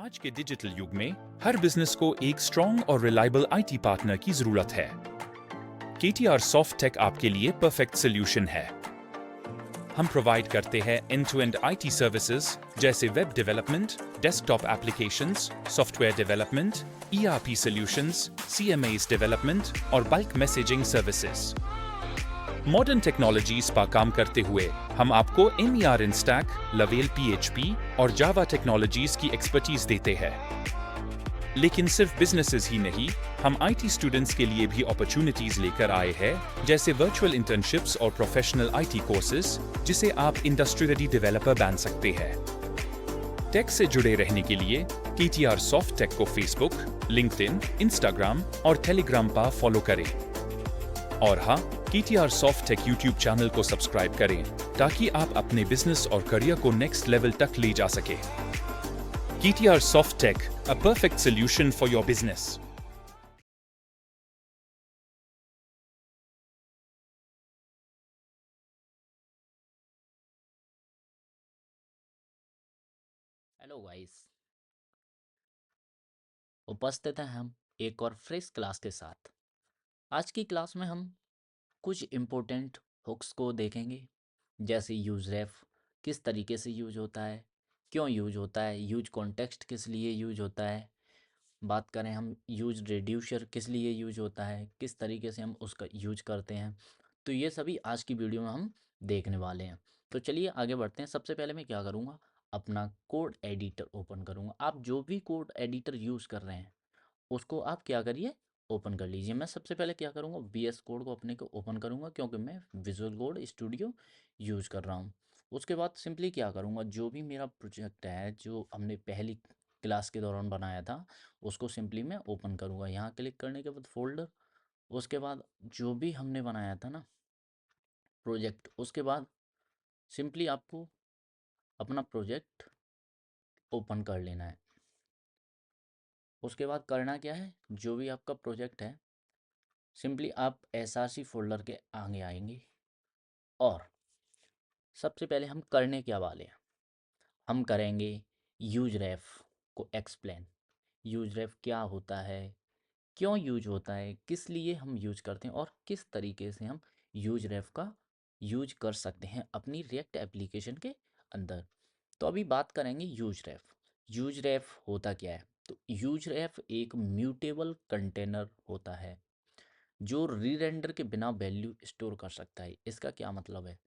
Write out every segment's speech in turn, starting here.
आज के डिजिटल युग में हर बिजनेस को एक स्ट्रॉन्ग और रिलायबल आईटी पार्टनर की जरूरत है। KTR सॉफ्ट टेक आपके लिए परफेक्ट सोल्यूशन है। हम प्रोवाइड करते हैं end to end IT services जैसे web development, desktop applications, software development, ERP solutions, CMAs development और bulk messaging services. Modern technologies पर काम करते हुए हम आपको MER N stack, Laravel PHP और जावा टेक्नोलॉजीज की एक्सपर्टीज देते हैं। लेकिन सिर्फ बिजनेसेस ही नहीं, हम IT स्टूडेंट्स के लिए भी अपॉर्चुनिटीज लेकर आए हैं, जैसे वर्चुअल इंटर्नशिप्स और प्रोफेशनल IT कोर्सेज, जिसे आप इंडस्ट्री रेडी डेवलपर बन सकते हैं। टेक से जुड़े रहने के लिए KTR सॉफ्ट टेक को फेसबुक, लिंक्डइन, इंस्टाग्राम और टेलीग्राम पर फॉलो करें। और हाँ, KTR soft take YouTube channel को सब्सक्राइब करें ताकि आप अपने बिजनेस और करियर को नेक्स्ट लेवल तक ले जा सके। KTR soft tech, a perfect solution for your business. Hello guys, उपस्थित हैं हम एक और फ्रेश क्लास के साथ। आज की क्लास में हम कुछ इम्पोर्टेंट हुक्स को देखेंगे, जैसे यूज रेफ किस तरीके से यूज होता है, क्यों यूज होता है, यूज कॉन्टेक्स्ट किस लिए यूज होता है। बात करें हम यूज रिड्यूसर किस लिए यूज होता है, किस तरीके से हम उसका यूज करते हैं। तो ये सभी आज की वीडियो में हम देखने वाले हैं। तो चलिए आगे बढ़ते हैं। सबसे पहले मैं क्या करूँगा, अपना कोड एडिटर ओपन करूँगा। आप जो भी कोड एडिटर यूज़ कर रहे हैं उसको आप क्या करिए, ओपन कर लीजिए। मैं सबसे पहले क्या करूँगा, VS कोड को अपने को ओपन करूँगा, क्योंकि मैं विजुअल कोड स्टूडियो यूज़ कर रहा हूँ। उसके बाद सिंपली क्या करूँगा, जो भी मेरा प्रोजेक्ट है जो हमने पहली क्लास के दौरान बनाया था उसको सिंपली मैं ओपन करूँगा। यहाँ क्लिक करने के बाद फोल्डर, उसके बाद जो भी हमने बनाया था ना प्रोजेक्ट, उसके बाद सिंपली आपको अपना प्रोजेक्ट ओपन कर लेना है। उसके बाद करना क्या है, जो भी आपका प्रोजेक्ट है सिंपली आप SRC फोल्डर के आगे आएंगे और सबसे पहले हम करने क्या वाले हैं, हम करेंगे यूज रेफ को एक्सप्लेन। यूज रेफ क्या होता है, क्यों यूज होता है, किस लिए हम यूज करते हैं और किस तरीके से हम यूज रेफ का यूज कर सकते हैं अपनी रिएक्ट एप्लीकेशन के अंदर। तो अभी बात करेंगे यूज रेफ। यूज रेफ होता क्या है, तो यूज रेफ एक म्यूटेबल कंटेनर होता है जो री रेंडर के बिना वैल्यू स्टोर कर सकता है। इसका क्या मतलब है,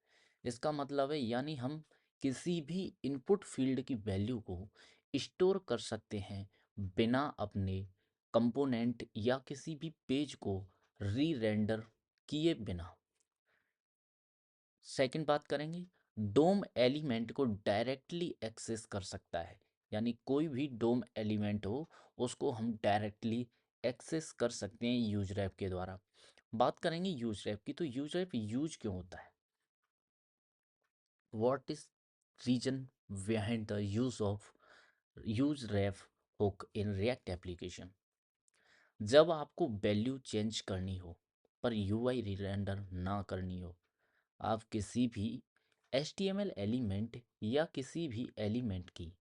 इसका मतलब है यानी हम किसी भी इनपुट फील्ड की वैल्यू को स्टोर कर सकते हैं बिना अपने कंपोनेंट या किसी भी पेज को री रेंडर किए बिना। सेकंड बात करेंगे, डोम एलिमेंट को डायरेक्टली एक्सेस कर सकता है, यानी कोई भी डोम एलिमेंट हो उसको हम डायरेक्टली एक्सेस कर सकते हैं यूज रैप के द्वारा। बात करेंगे यूज रैप की, तो यूज रैप यूज क्यों होता है, what is reason behind the use of use ref hook in React application. जब आपको वैल्यू चेंज करनी हो पर UI रीरेंडर ना करनी हो, आप किसी भी HTML एलिमेंट या किसी भी एलिमेंट की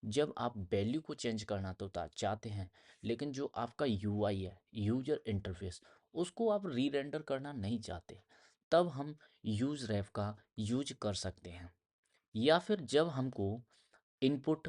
जब आप वैल्यू को चेंज करना तो चाहते हैं, लेकिन जो आपका UI है, यूजर इंटरफेस, उसको आप री रेंडर करना नहीं चाहते, तब हम यूज रेफ का यूज कर सकते हैं। या फिर जब हमको इनपुट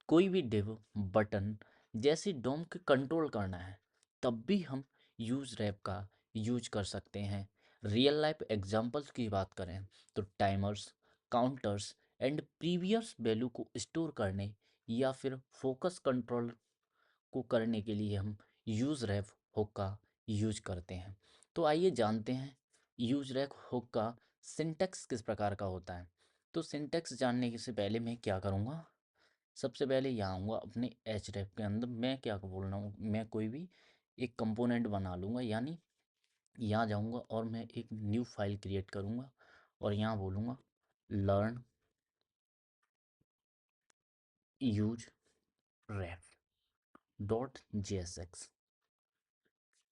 कोई भी डिव, बटन जैसे डोम के कंट्रोल करना है, तब भी हम यूज रैप का यूज कर सकते हैं। रियल लाइफ एग्जांपल्स की बात करें तो timers, counters and previous value को स्टोर करने या फिर फोकस कंट्रोल को करने के लिए हम यूज रैप हुक का यूज करते हैं। तो आइए जानते हैं यूज रैप हुक का सिंटेक्स किस प्रकार का होता है। तो सिंटेक्स जानने से पहले मैं क्या करूँगा, सबसे पहले यहाँ आऊँगा अपने एच रैप के अंदर। मैं क्या बोल रहा हूँ, मैं कोई भी एक कंपोनेंट बना लूँगा, यानी यहाँ जाऊँगा और मैं एक न्यू फाइल क्रिएट करूँगा और यहाँ बोलूँगा learn use ref dot JSX।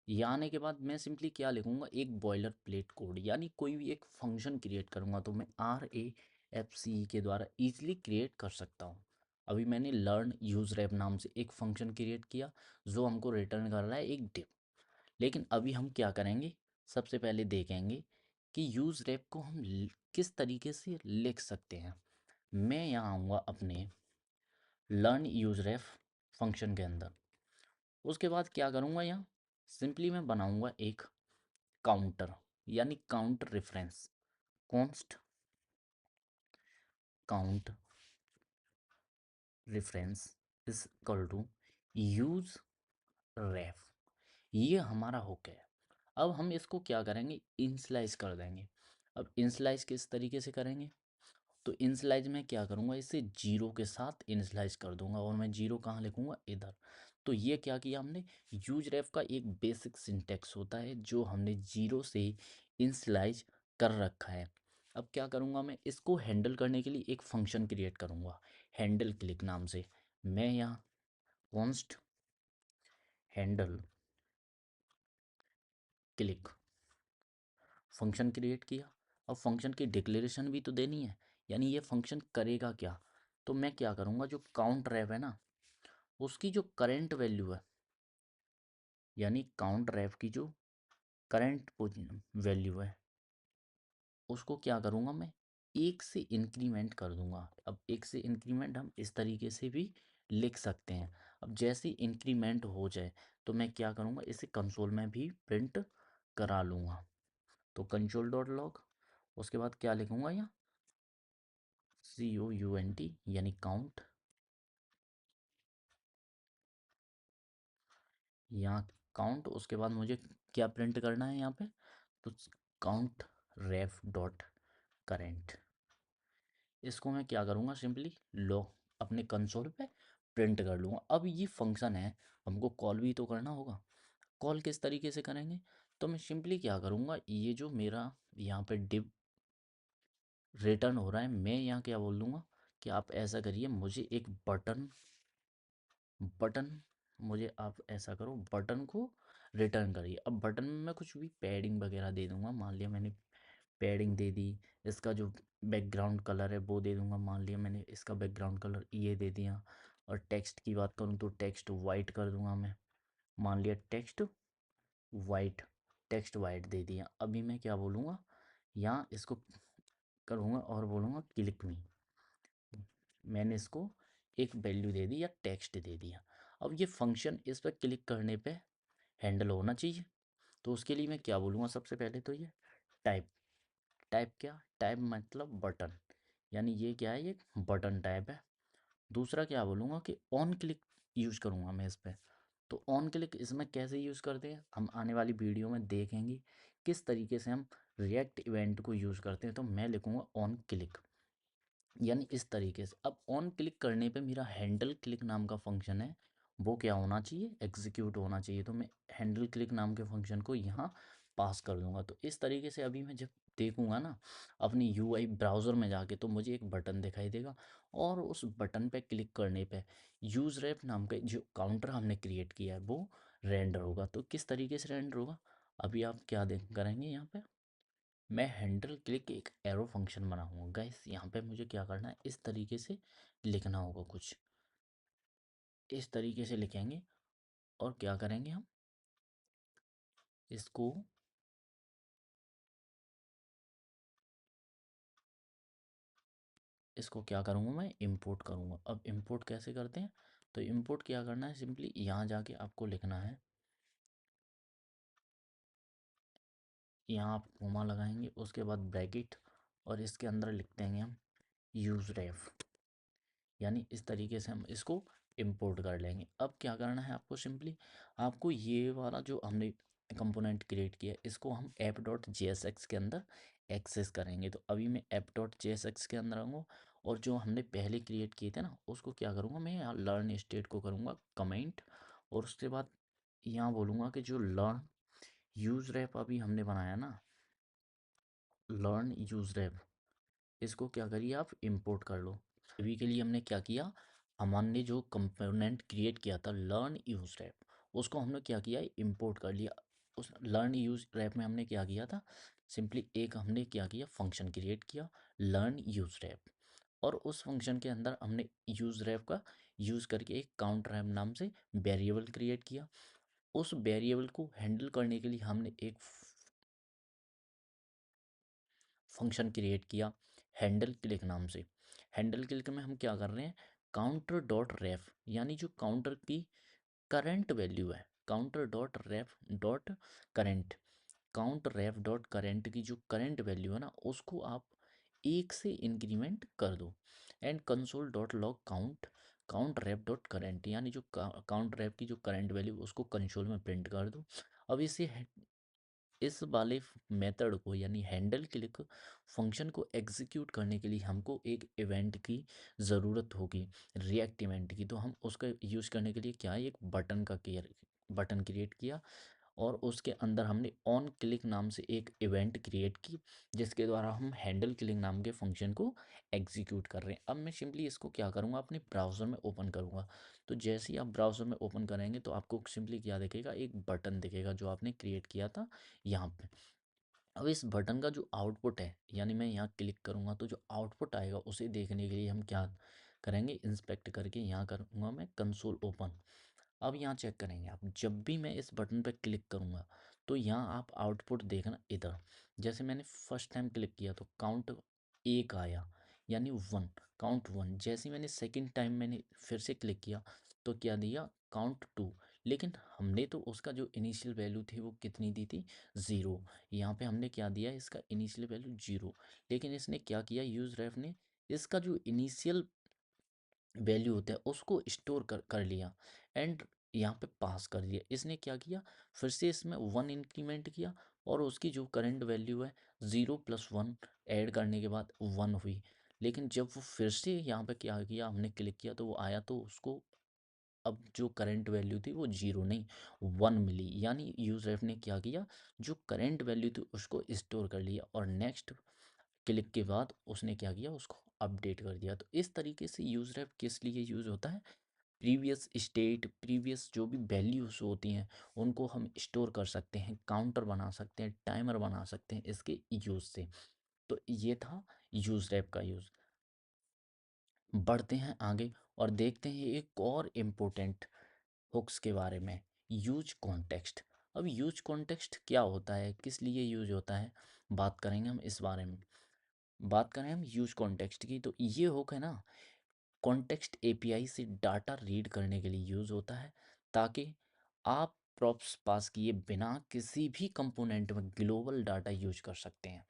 यहाँ आने के बाद मैं सिंपली क्या लिखूँगा, एक बॉयलर प्लेट कोड, यानी कोई भी एक फंक्शन क्रिएट करूँगा तो मैं RAFC के द्वारा ईजिली क्रिएट कर सकता हूँ। अभी मैंने लर्न यूज़ रैप नाम से एक फंक्शन क्रिएट किया जो हमको रिटर्न कर रहा है एक डिव। लेकिन अभी हम क्या करेंगे, सबसे पहले देखेंगे कि यूज़ रैप को हम किस तरीके से लिख सकते हैं। मैं यहाँ आऊँगा अपने लर्न यूज़ रैप फंक्शन के अंदर। उसके बाद क्या करूँगा, यहाँ सिंपली मैं बनाऊँगा एक काउंटर, यानी count reference, const count reference is equal to use ref. ये हमारा हुक है। अब हम इसको क्या करेंगे, इनिशियलाइज कर देंगे। अब इनिशियलाइज किस तरीके से करेंगे, तो इनिशियलाइज में क्या करूँगा, इसे जीरो के साथ इनिशियलाइज कर दूंगा, और मैं जीरो कहाँ लिखूँगा, इधर। तो ये क्या किया हमने, यूज रेफ का एक बेसिक सिंटेक्स होता है जो हमने जीरो से इनिशियलाइज कर रखा है। अब क्या करूँगा, मैं इसको हैंडल करने के लिए एक फंक्शन क्रिएट करूँगा हैंडल क्लिक नाम से। मैं यहाँ const handle click function create किया। अब फंक्शन की डिक्लेरेशन भी तो देनी है, यानी ये फंक्शन करेगा क्या। तो मैं क्या करूँगा, जो काउंट रैप है ना, उसकी जो करंट वैल्यू है, यानी काउंट रैप की जो करंट वैल्यू है, उसको क्या करूँगा, मैं एक से इंक्रीमेंट कर दूंगा। अब एक से इंक्रीमेंट हम इस तरीके से भी लिख सकते हैं। अब जैसे इंक्रीमेंट हो जाए तो मैं क्या करूँगा, इसे कंसोल में भी प्रिंट करा लूँगा। तो कंसोल डॉट लॉग, उसके बाद क्या लिखूँगा, यहाँ COUNT यानी काउंट, यहाँ काउंट। उसके बाद मुझे क्या प्रिंट करना है यहाँ पे, तो काउंट रेफ डॉट करेंट। इसको मैं क्या करूँगा, सिंपली लो अपने कंसोल पे प्रिंट कर लूँगा। अब ये फंक्शन है, हमको कॉल भी तो करना होगा। कॉल किस तरीके से करेंगे, तो मैं सिंपली क्या करूँगा, ये जो मेरा यहाँ पे डिव रिटर्न हो रहा है, मैं यहाँ क्या बोल दूँगा कि आप ऐसा करिए, मुझे एक बटन बटन मुझे आप ऐसा करो, बटन को रिटर्न करिए। अब बटन में मैं कुछ भी पैडिंग वगैरह दे दूंगा, मान लिया मैंने पैडिंग दे दी। इसका जो बैकग्राउंड कलर है वो दे दूंगा, मान लिया मैंने इसका बैकग्राउंड कलर ये दे दिया। और टेक्स्ट की बात करूँ तो टेक्स्ट वाइट कर दूंगा मैं, मान लिया वाइट टेक्स्ट वाइट दे दिया। अभी मैं क्या बोलूँगा, यहाँ इसको करूँगा और बोलूँगा क्लिक मी। मैंने इसको एक वैल्यू दे दी या टेक्स्ट दे दिया। अब ये फंक्शन इस पर क्लिक करने पे हैंडल होना चाहिए। तो उसके लिए मैं क्या बोलूँगा, सबसे पहले तो ये टाइप, टाइप क्या, टाइप मतलब बटन, यानी ये क्या है, ये बटन टाइप है। दूसरा क्या बोलूँगा कि ऑन क्लिक यूज़ करूँगा मैं इस पर। तो ऑन क्लिक इसमें कैसे यूज़ करते हैं, हम आने वाली वीडियो में देखेंगे किस तरीके से हम रिएक्ट इवेंट को यूज़ करते हैं। तो मैं लिखूँगा ऑन क्लिक, यानी इस तरीके से। अब ऑन क्लिक करने पे मेरा हैंडल क्लिक नाम का फंक्शन है, वो क्या होना चाहिए, एग्जीक्यूट होना चाहिए। तो मैं हैंडल क्लिक नाम के फंक्शन को यहाँ पास कर दूंगा। तो इस तरीके से अभी मैं जब देखूंगा ना अपनी यूआई ब्राउज़र में जाके, तो मुझे एक बटन दिखाई देगा, और उस बटन पे क्लिक करने पे यूज रैप नाम का जो काउंटर हमने क्रिएट किया है वो रेंडर होगा। तो किस तरीके से रेंडर होगा, अभी आप क्या देख करेंगे, यहाँ पे मैं हैंडल क्लिक एक एरो फंक्शन बनाऊंगा। गाइस यहाँ पे मुझे क्या करना है, इस तरीके से लिखना होगा, कुछ इस तरीके से लिखेंगे। और क्या करेंगे, हम इसको इसको क्या करूँगा, मैं इंपोर्ट करूँगा। अब इंपोर्ट कैसे करते हैं, तो इंपोर्ट क्या करना है, सिंपली यहाँ जाके आपको लिखना है, यहाँ आप कोमा लगाएंगे, उसके बाद ब्रैकेट, और इसके अंदर लिखते हैं हम यूज रेफ, यानी इस तरीके से हम इसको इंपोर्ट कर लेंगे। अब क्या करना है आपको, सिंपली आपको ये वाला जो हमने कंपोनेंट क्रिएट किया है, इसको हम app dot J S x के अंदर एक्सेस करेंगे। तो अभी मैं app dot J S x के अंदर आऊँगा, और जो हमने पहले क्रिएट किए थे ना, उसको क्या करूँगा, मैं यहाँ लर्न स्टेट को करूँगा कमेंट, और उसके बाद यहाँ बोलूँगा कि जो लर्न यूज रैप अभी हमने बनाया ना, लर्न यूज रैप, इसको क्या करिए आप इंपोर्ट कर लो। अभी के लिए हमने क्या किया, हमने जो कंपोनेंट क्रिएट किया था लर्न यूज रैप, उसको हमने क्या किया, इंपोर्ट कर लिया। उस लर्न यूज रैप में हमने क्या किया था, सिंपली एक हमने क्या किया, फंक्शन क्रिएट किया लर्न यूज रैप, और उस फंक्शन के अंदर हमने यूज़ रैप का यूज़ करके एक काउंट रैप नाम से वेरिएबल क्रिएट किया। उस वेरिएबल को हैंडल करने के लिए हमने एक फंक्शन क्रिएट किया हैंडल क्लिक नाम से। हैंडल क्लिक में हम क्या कर रहे हैं, काउंटर डॉट रेफ यानी जो काउंटर की करंट वैल्यू है, काउंटर डॉट रेफ डॉट करेंट, काउंट रेफ डॉट करेंट की जो करंट वैल्यू है ना उसको आप एक से इंक्रीमेंट कर दो। And console dot log count count ref dot current यानी जो काउंट रेफ की जो करंट वैल्यू उसको कंसोल में प्रिंट कर दो। अब इस वाले मेथड को यानी हैंडल क्लिक फंक्शन को एग्जीक्यूट करने के लिए हमको एक इवेंट की ज़रूरत होगी, रिएक्ट इवेंट की। तो हम उसका यूज़ करने के लिए क्या है, एक बटन क्रिएट किया और उसके अंदर हमने ऑन क्लिक नाम से एक इवेंट क्रिएट की जिसके द्वारा हम हैंडल क्लिक नाम के फंक्शन को एग्जीक्यूट कर रहे हैं। अब मैं सिंपली इसको क्या करूँगा, अपने ब्राउज़र में ओपन करूँगा। तो जैसे ही आप ब्राउज़र में ओपन करेंगे तो आपको सिंपली क्या दिखेगा, एक बटन दिखेगा जो आपने क्रिएट किया था यहाँ पे। अब इस बटन का जो आउटपुट है यानी मैं यहाँ क्लिक करूँगा तो जो आउटपुट आएगा उसे देखने के लिए हम क्या करेंगे, इंस्पेक्ट करके यहाँ करूँगा मैं कंसोल ओपन। अब यहाँ चेक करेंगे आप, जब भी मैं इस बटन पर क्लिक करूँगा तो यहाँ आप आउटपुट देखना इधर। जैसे मैंने फर्स्ट टाइम क्लिक किया तो काउंट एक आया यानी वन, काउंट वन। जैसे मैंने सेकंड टाइम मैंने फिर से क्लिक किया तो क्या दिया, काउंट टू। लेकिन हमने तो उसका जो इनिशियल वैल्यू थी वो कितनी दी थी, ज़ीरो। यहाँ पे हमने क्या दिया, इसका इनिशियल वैल्यू जीरो। लेकिन इसने क्या किया, यूज रेफ ने इसका जो इनिशियल वैल्यू होता है उसको स्टोर कर लिया एंड यहाँ पे पास कर दिया। इसने क्या किया, फिर से इसमें वन इंक्रीमेंट किया और उसकी जो करंट वैल्यू है ज़ीरो प्लस वन ऐड करने के बाद वन हुई। लेकिन जब वो फिर से यहाँ पे क्या किया, हमने क्लिक किया तो वो आया तो उसको अब जो करंट वैल्यू थी वो जीरो नहीं वन मिली। यानी यूजर ने क्या किया, जो करंट वैल्यू थी उसको स्टोर कर लिया और नेक्स्ट क्लिक के बाद उसने क्या किया, उसको अपडेट कर दिया। तो इस तरीके से यूज रैप किस लिए यूज़ होता है, प्रीवियस स्टेट, प्रीवियस जो भी वैल्यूज होती हैं उनको हम स्टोर कर सकते हैं, काउंटर बना सकते हैं, टाइमर बना सकते हैं इसके यूज़ से। तो ये था यूज रैप का यूज़। बढ़ते हैं आगे और देखते हैं एक और इम्पोर्टेंट हुक्स के बारे में, यूज कॉन्टेक्स्ट। अब यूज कॉन्टेक्स्ट क्या होता है, किस लिए यूज होता है, बात करेंगे हम इस बारे में। बात करें हम यूज कॉन्टेक्स्ट की तो ये हुक है ना, कॉन्टेक्स्ट एपीआई से डाटा रीड करने के लिए यूज़ होता है ताकि आप प्रॉप्स पास किए बिना किसी भी कंपोनेंट में ग्लोबल डाटा यूज कर सकते हैं।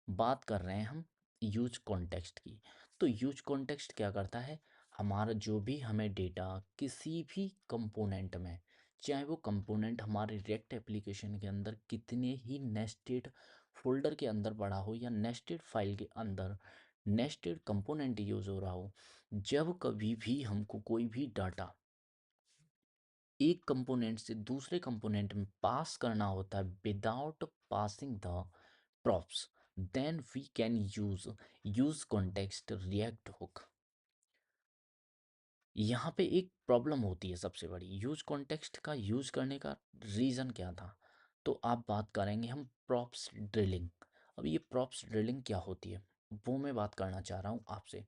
बात कर रहे हैं हम यूज कॉन्टेक्स्ट की। तो यूज कॉन्टेक्स्ट क्या करता है, हमारा जो भी हमें डेटा किसी भी कंपोनेंट में, चाहे वो कंपोनेंट हमारे रिएक्ट एप्लीकेशन के अंदर कितने ही नेस्टेड फोल्डर के अंदर पड़ा हो या नेस्टेड फाइल के अंदर नेस्टेड कंपोनेंट यूज़ हो रहा हो, जब कभी भी हमको कोई भी डाटा एक कंपोनेंट से दूसरे कंपोनेंट में पास करना होता है without passing the props, then we can use context react hook। यहाँ पे एक प्रॉब्लम होती है सबसे बड़ी, यूज कॉन्टेक्स्ट का यूज करने का रीज़न क्या था। तो आप बात करेंगे हम प्रॉप्स ड्रिलिंग। अब ये प्रॉप्स ड्रिलिंग क्या होती है वो मैं बात करना चाह रहा हूँ आपसे।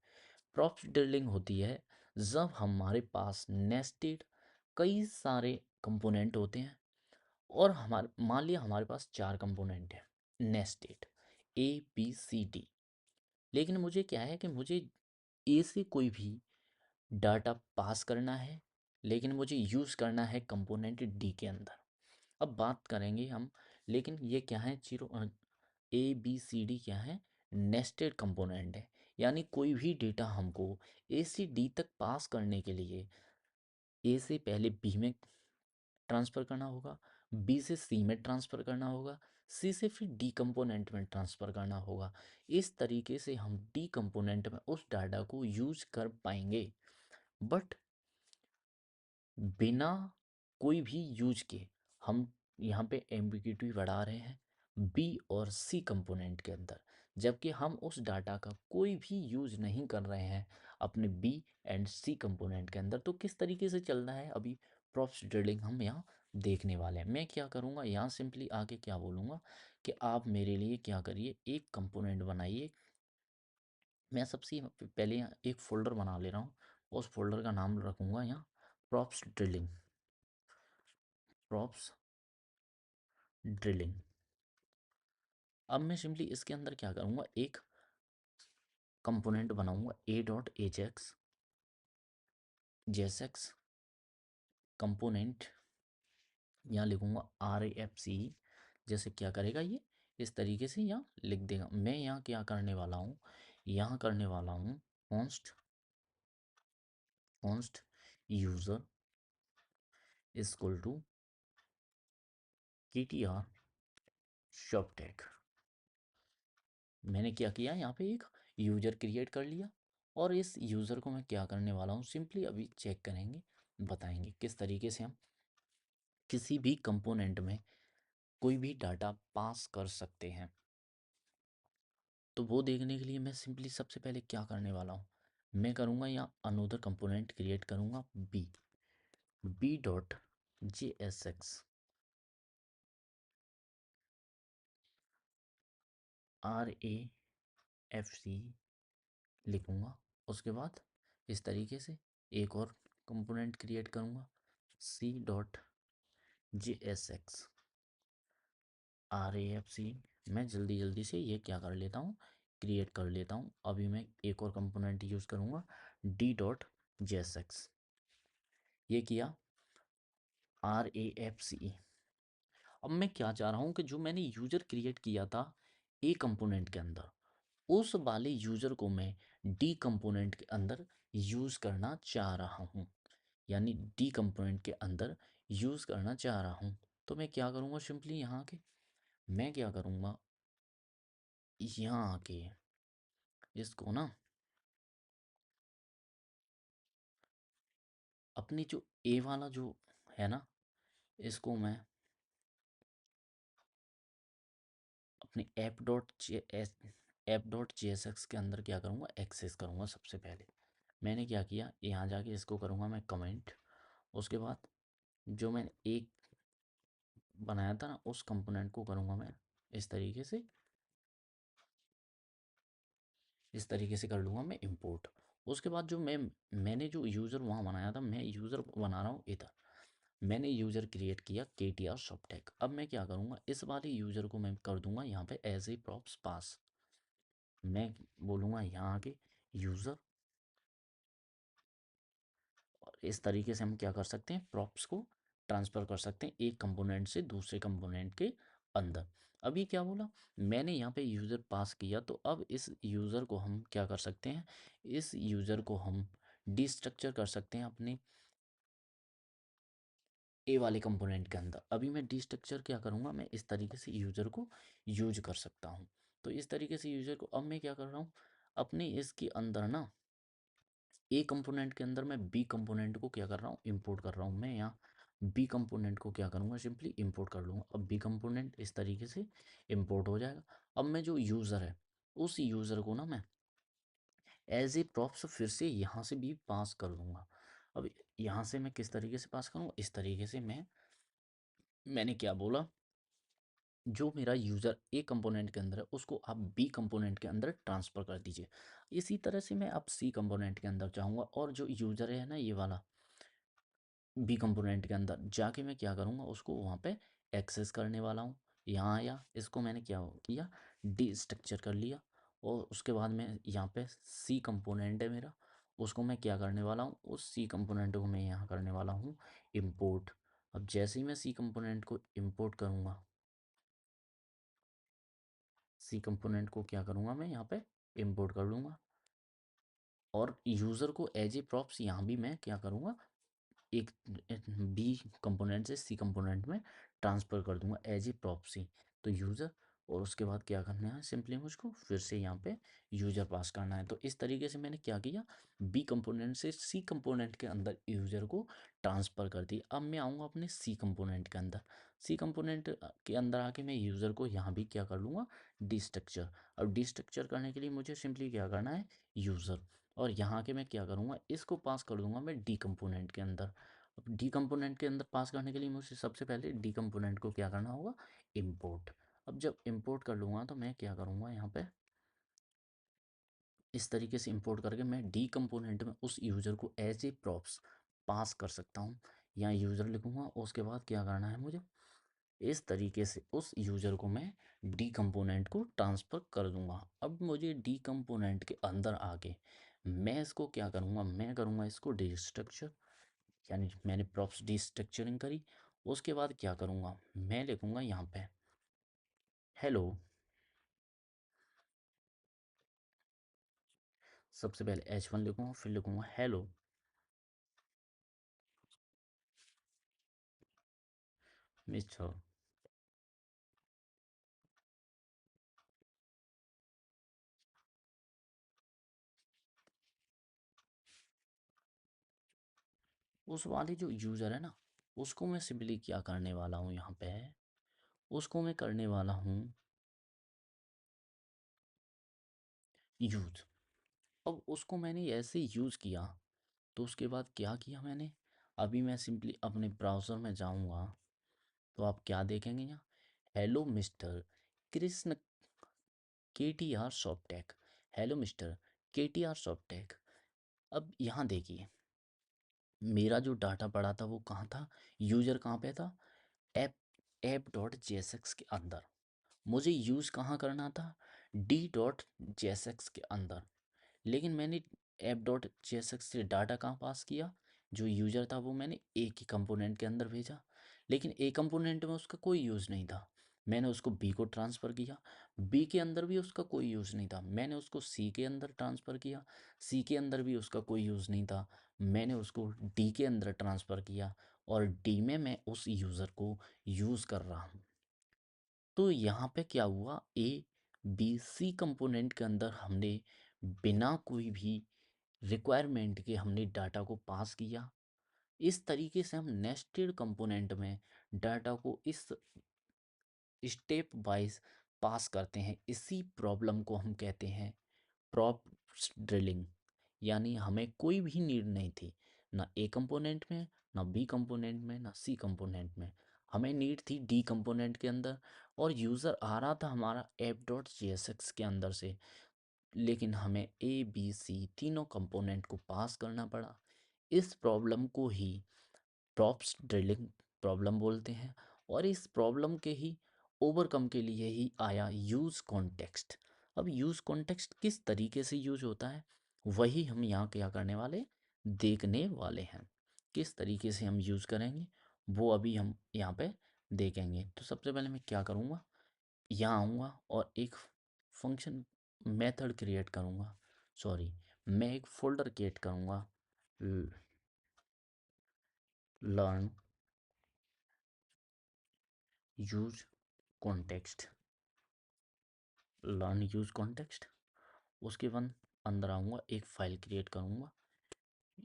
प्रॉप्स ड्रिलिंग होती है जब हमारे पास नेस्टेड कई सारे कंपोनेंट होते हैं और हमारे मान लिया हमारे पास चार कंपोनेंट हैं नेस्टेड, ABCD। लेकिन मुझे क्या है कि मुझे ए से कोई भी डाटा पास करना है लेकिन मुझे यूज़ करना है कंपोनेंट डी के अंदर। अब बात करेंगे हम, लेकिन ये क्या है, ABCD क्या है, नेस्टेड कंपोनेंट है। यानी कोई भी डेटा हमको ए से डी तक पास करने के लिए ए से पहले बी में ट्रांसफ़र करना होगा, बी से सी में ट्रांसफ़र करना होगा, सी से फिर डी कंपोनेंट में ट्रांसफ़र करना होगा। इस तरीके से हम डी कंपोनेंट में उस डाटा को यूज कर पाएंगे। बट बिना कोई भी यूज के हम यहाँ पे एम्बिग्यूटी बढ़ा रहे हैं बी और सी कंपोनेंट के अंदर, जबकि हम उस डाटा का कोई भी यूज नहीं कर रहे हैं अपने बी एंड सी कंपोनेंट के अंदर। तो किस तरीके से चल रहा है अभी प्रॉप्स ड्रिलिंग हम यहाँ देखने वाले हैं। मैं क्या करूँगा, यहाँ सिंपली आके क्या बोलूँगा कि आप मेरे लिए क्या करिए, एक कंपोनेंट बनाइए मैं सबसे पहले यहाँ एक फ़ोल्डर बना ले रहा हूँ, उस फ़ोल्डर का नाम रखूँगा यहाँ प्रॉप्स ड्रिलिंग, प्रॉप्स ड्रिलिंग। अब मैं सिंपली इसके अंदर क्या करूँगा, एक कंपोनेंट बनाऊँगा ए dot H x JSX component, यहाँ लिखूँगा आर ए एफ सी, जैसे क्या करेगा ये इस तरीके से यहाँ लिख देगा। मैं यहाँ क्या करने वाला हूँ, यहाँ करने वाला हूँ const user is equal to K T R shop tag. मैंने क्या किया, यहाँ पे एक यूज़र क्रिएट कर लिया, और इस यूज़र को मैं क्या करने वाला हूँ, सिंपली अभी चेक करेंगे, बताएंगे किस तरीके से हम किसी भी कंपोनेंट में कोई भी डाटा पास कर सकते हैं। तो वो देखने के लिए मैं सिंपली सबसे पहले क्या करने वाला हूँ, मैं करूँगा यहाँ अनोदर कंपोनेंट क्रिएट करूँगा B dot J S X R A F C लिखूँगा। उसके बाद इस तरीके से एक और कंपोनेंट क्रिएट करूँगा C dot J S X R A F C. मैं जल्दी जल्दी से ये क्या कर लेता हूँ, क्रिएट कर लेता हूँ। अभी मैं एक और कंपोनेंट यूज़ करूँगा D dot J S x, ये किया आर ए एफ सी। अब मैं क्या चाह रहा हूँ कि जो मैंने यूज़र क्रिएट किया था ए कंपोनेंट के अंदर, उस वाले यूज़र को मैं डी कंपोनेंट के अंदर यूज़ करना चाह रहा हूँ, यानी डी कंपोनेंट के अंदर यूज़ करना चाह रहा हूँ। तो मैं क्या करूँगा, सिंपली यहाँ आके मैं क्या करूँगा, यहाँ आके इसको ना अपनी जो ए वाला जो है ना, इसको मैं अपनी app dot J S x के अंदर क्या करूँगा, एक्सेस करूँगा। सबसे पहले मैंने क्या किया, यहाँ जाके इसको करूँगा मैं कमेंट। उसके बाद जो मैंने एक बनाया था ना, उस कंपोनेंट को करूँगा मैं इस तरीके से, इस तरीके से कर लूँगा मैं इंपोर्ट। उसके बाद जो मैंने जो यूज़र वहाँ बनाया था, मैं यूज़र बना रहा हूँ इधर, मैंने यूज़र क्रिएट किया के टी आर सॉफ्टटेक। अब मैं क्या करूँगा, इस वाले यूज़र को मैं कर दूंगा यहाँ पे एज ए प्रॉप्स पास। मैं बोलूँगा यहाँ आके यूज़र, और इस तरीके से हम क्या कर सकते हैं, प्रॉप्स को ट्रांसफ़र कर सकते हैं एक कंपोनेंट से दूसरे कंपोनेंट के अंदर। अभी क्या बोला, मैंने यहाँ पे यूज़र पास किया, तो अब इस यूज़र को हम क्या कर सकते हैं, इस यूज़र को हम डिस्ट्रक्चर कर सकते हैं अपने ए वाले कंपोनेंट के अंदर। अभी मैं डिस्ट्रक्चर क्या करूँगा, मैं इस तरीके से यूज़र को यूज कर सकता हूँ। तो इस तरीके से यूज़र को अब मैं क्या कर रहा हूँ, अपने इसके अंदर ना ए कंपोनेंट के अंदर मैं बी कंपोनेंट को क्या कर रहा हूँ, इंपोर्ट कर रहा हूँ। मैं यहाँ बी कंपोनेंट को क्या करूँगा, सिंपली इंपोर्ट कर लूँगा। अब बी कंपोनेंट इस तरीके से इंपोर्ट हो जाएगा। अब मैं जो यूज़र है, उस यूज़र को ना मैं एज ए प्रॉप्स फिर से यहाँ से भी पास कर दूँगा। अब यहाँ से मैं किस तरीके से पास करूँ, इस तरीके से मैंने क्या बोला, जो मेरा यूज़र ए कंपोनेंट के अंदर है उसको आप बी कंपोनेंट के अंदर ट्रांसफ़र कर दीजिए। इसी तरह से मैं अब सी कंपोनेंट के अंदर चाहूँगा, और जो यूज़र है ना ये वाला बी कंपोनेंट के अंदर जाके मैं क्या करूँगा, उसको वहाँ पे एक्सेस करने वाला हूँ। यहाँ आया, इसको मैंने क्या किया, डी स्ट्रक्चर कर लिया। और उसके बाद मैं यहाँ पे सी कंपोनेंट है मेरा, उसको मैं क्या करने वाला हूँ, उस सी कंपोनेंट को मैं यहाँ करने वाला हूँ इम्पोर्ट। अब जैसे ही मैं सी कंपोनेंट को इम्पोर्ट करूँगा, सी कंपोनेंट को क्या करूँगा, मैं यहाँ पे इंपोर्ट कर लूँगा, और यूज़र को एज ए प्रॉप्स यहाँ भी मैं क्या करूँगा, एक बी कंपोनेंट से सी कंपोनेंट में ट्रांसफ़र कर दूंगा एज ए प्रॉक्सी। तो यूज़र, और उसके बाद क्या करना है, सिंपली मुझको फिर से यहाँ पे यूज़र पास करना है। तो इस तरीके से मैंने क्या किया, बी कंपोनेंट से सी कंपोनेंट के अंदर यूज़र को ट्रांसफ़र कर दी। अब मैं आऊँगा अपने सी कंपोनेंट के अंदर, सी कंपोनेंट के अंदर आके मैं यूज़र को यहाँ भी क्या कर लूँगा, डिस्ट्रक्चर। अब डिस्ट्रक्चर करने के लिए मुझे सिंपली क्या करना है, यूज़र, और यहाँ के मैं क्या करूँगा, इसको पास कर दूंगा मैं डी कंपोनेंट के अंदर। अब डी कंपोनेंट के अंदर पास करने के लिए मुझे सबसे पहले डी कंपोनेंट को क्या करना होगा, इंपोर्ट। अब जब इंपोर्ट कर लूँगा तो मैं क्या करूँगा, यहाँ पे इस तरीके से इंपोर्ट करके मैं डी कंपोनेंट में उस यूज़र को एज ए प्रॉप्स पास कर सकता हूँ। यहाँ यूज़र लिखूँगा और उसके बाद क्या करना है मुझे, इस तरीके से उस यूज़र को मैं डी कंपोनेंट को ट्रांसफ़र कर दूंगा। अब मुझे डी कंपोनेंट के अंदर आके मैं इसको क्या करूँगा, मैं करूँगा इसको डिस्ट्रक्चर, यानी मैंने प्रॉप्स डिस्ट्रक्चरिंग करी। उसके बाद क्या करूँगा, मैं लिखूँगा यहाँ पे हेलो। सबसे पहले H1 लिखूँगा, फिर लिखूँगा हेलो मिस्टर। उस वाले जो यूज़र है ना, उसको मैं सिंपली क्या करने वाला हूँ यहाँ पे, उसको मैं करने वाला हूँ यूज़। अब उसको मैंने ऐसे यूज़ किया, तो उसके बाद क्या किया मैंने, अभी मैं सिंपली अपने ब्राउज़र में जाऊँगा तो आप क्या देखेंगे यहाँ, hello mister Krishna KTR Softech, hello mister KTR Softech. अब यहाँ देखिए, मेरा जो डाटा पड़ा था वो कहाँ था, यूज़र कहाँ पे था, ऐप ऐप डॉट JSX के अंदर। मुझे यूज़ कहाँ करना था, डी डॉट JSX के अंदर। लेकिन मैंने ऐप डॉट JSX से डाटा कहाँ पास किया, जो यूज़र था वो मैंने ए की कंपोनेंट के अंदर भेजा। लेकिन ए कंपोनेंट में उसका कोई यूज़ नहीं था, मैंने उसको बी को ट्रांसफ़र किया। बी के अंदर भी उसका कोई यूज़ नहीं था, मैंने उसको सी के अंदर ट्रांसफ़र किया। सी के अंदर भी उसका कोई यूज़ नहीं था, मैंने उसको डी के अंदर ट्रांसफ़र किया। और डी में मैं उस यूज़र को यूज़ कर रहा हूँ। तो यहाँ पे क्या हुआ, ए बी सी कंपोनेंट के अंदर हमने बिना कोई भी रिक्वायरमेंट के हमने डाटा को पास किया। इस तरीके से हम नेस्टेड कंपोनेंट में डाटा को इस स्टेप वाइज पास करते हैं। इसी प्रॉब्लम को हम कहते हैं प्रॉप्स ड्रिलिंग। यानी हमें कोई भी नीड नहीं थी, ना ए कंपोनेंट में, ना बी कंपोनेंट में, ना सी कंपोनेंट में। हमें नीड थी डी कंपोनेंट के अंदर, और यूज़र आ रहा था हमारा ऐप डॉट JSX के अंदर से। लेकिन हमें ए बी सी तीनों कंपोनेंट को पास करना पड़ा। इस प्रॉब्लम को ही प्रॉप्स ड्रिलिंग प्रॉब्लम बोलते हैं। और इस प्रॉब्लम के ही ओवरकम के लिए ही आया यूज़ कॉन्टेक्स्ट। अब यूज़ कॉन्टेक्स्ट किस तरीके से यूज होता है, वही हम यहाँ क्या करने वाले, देखने वाले हैं। किस तरीके से हम यूज़ करेंगे वो अभी हम यहाँ पे देखेंगे। तो सबसे पहले मैं क्या करूँगा, यहाँ आऊँगा और एक फंक्शन मेथड क्रिएट करूँगा, सॉरी, मैं एक फोल्डर क्रिएट करूँगा, learn use context, learn use context. उसके बाद अंदर आऊँगा, एक फाइल क्रिएट करूँगा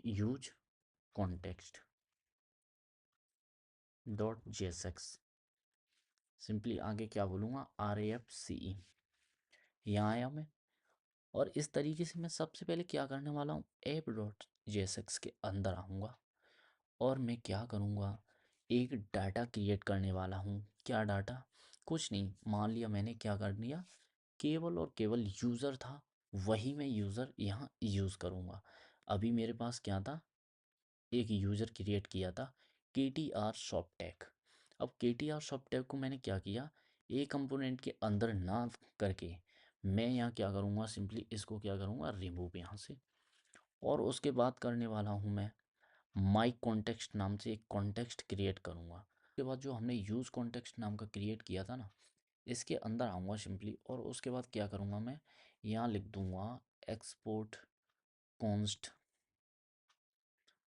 यूज कॉन्टेक्स्ट .jsx। सिंपली आगे क्या बोलूँगा, RAFCE। यहाँ आया मैं, और इस तरीके से मैं सबसे पहले क्या करने वाला हूँ, ऐप डॉट JSX के अंदर आऊँगा और मैं क्या करूँगा, एक डाटा क्रिएट करने वाला हूँ। क्या डाटा, कुछ नहीं, मान लिया मैंने क्या कर दिया, केवल और केवल यूज़र था, वही मैं यूज़र यहाँ यूज़ करूँगा। अभी मेरे पास क्या था, एक यूज़र क्रिएट किया था KTR सॉफ्टेक। अब KTR सॉफ्टेक को मैंने क्या किया, ए कंपोनेंट के अंदर ना करके मैं यहाँ क्या करूँगा, सिंपली इसको क्या करूँगा, रिमूव यहाँ से। और उसके बाद करने वाला हूँ मैं माई कॉन्टेक्स्ट नाम से एक कॉन्टेक्स्ट क्रिएट करूँगा। उसके बाद जो हमने यूज़ कॉन्टेक्स्ट नाम का क्रिएट किया था ना, इसके अंदर आऊँगा सिंपली, और उसके बाद क्या करूँगा, मैं यहाँ लिख दूँगा एक्सपोर्ट कॉन्स्ट,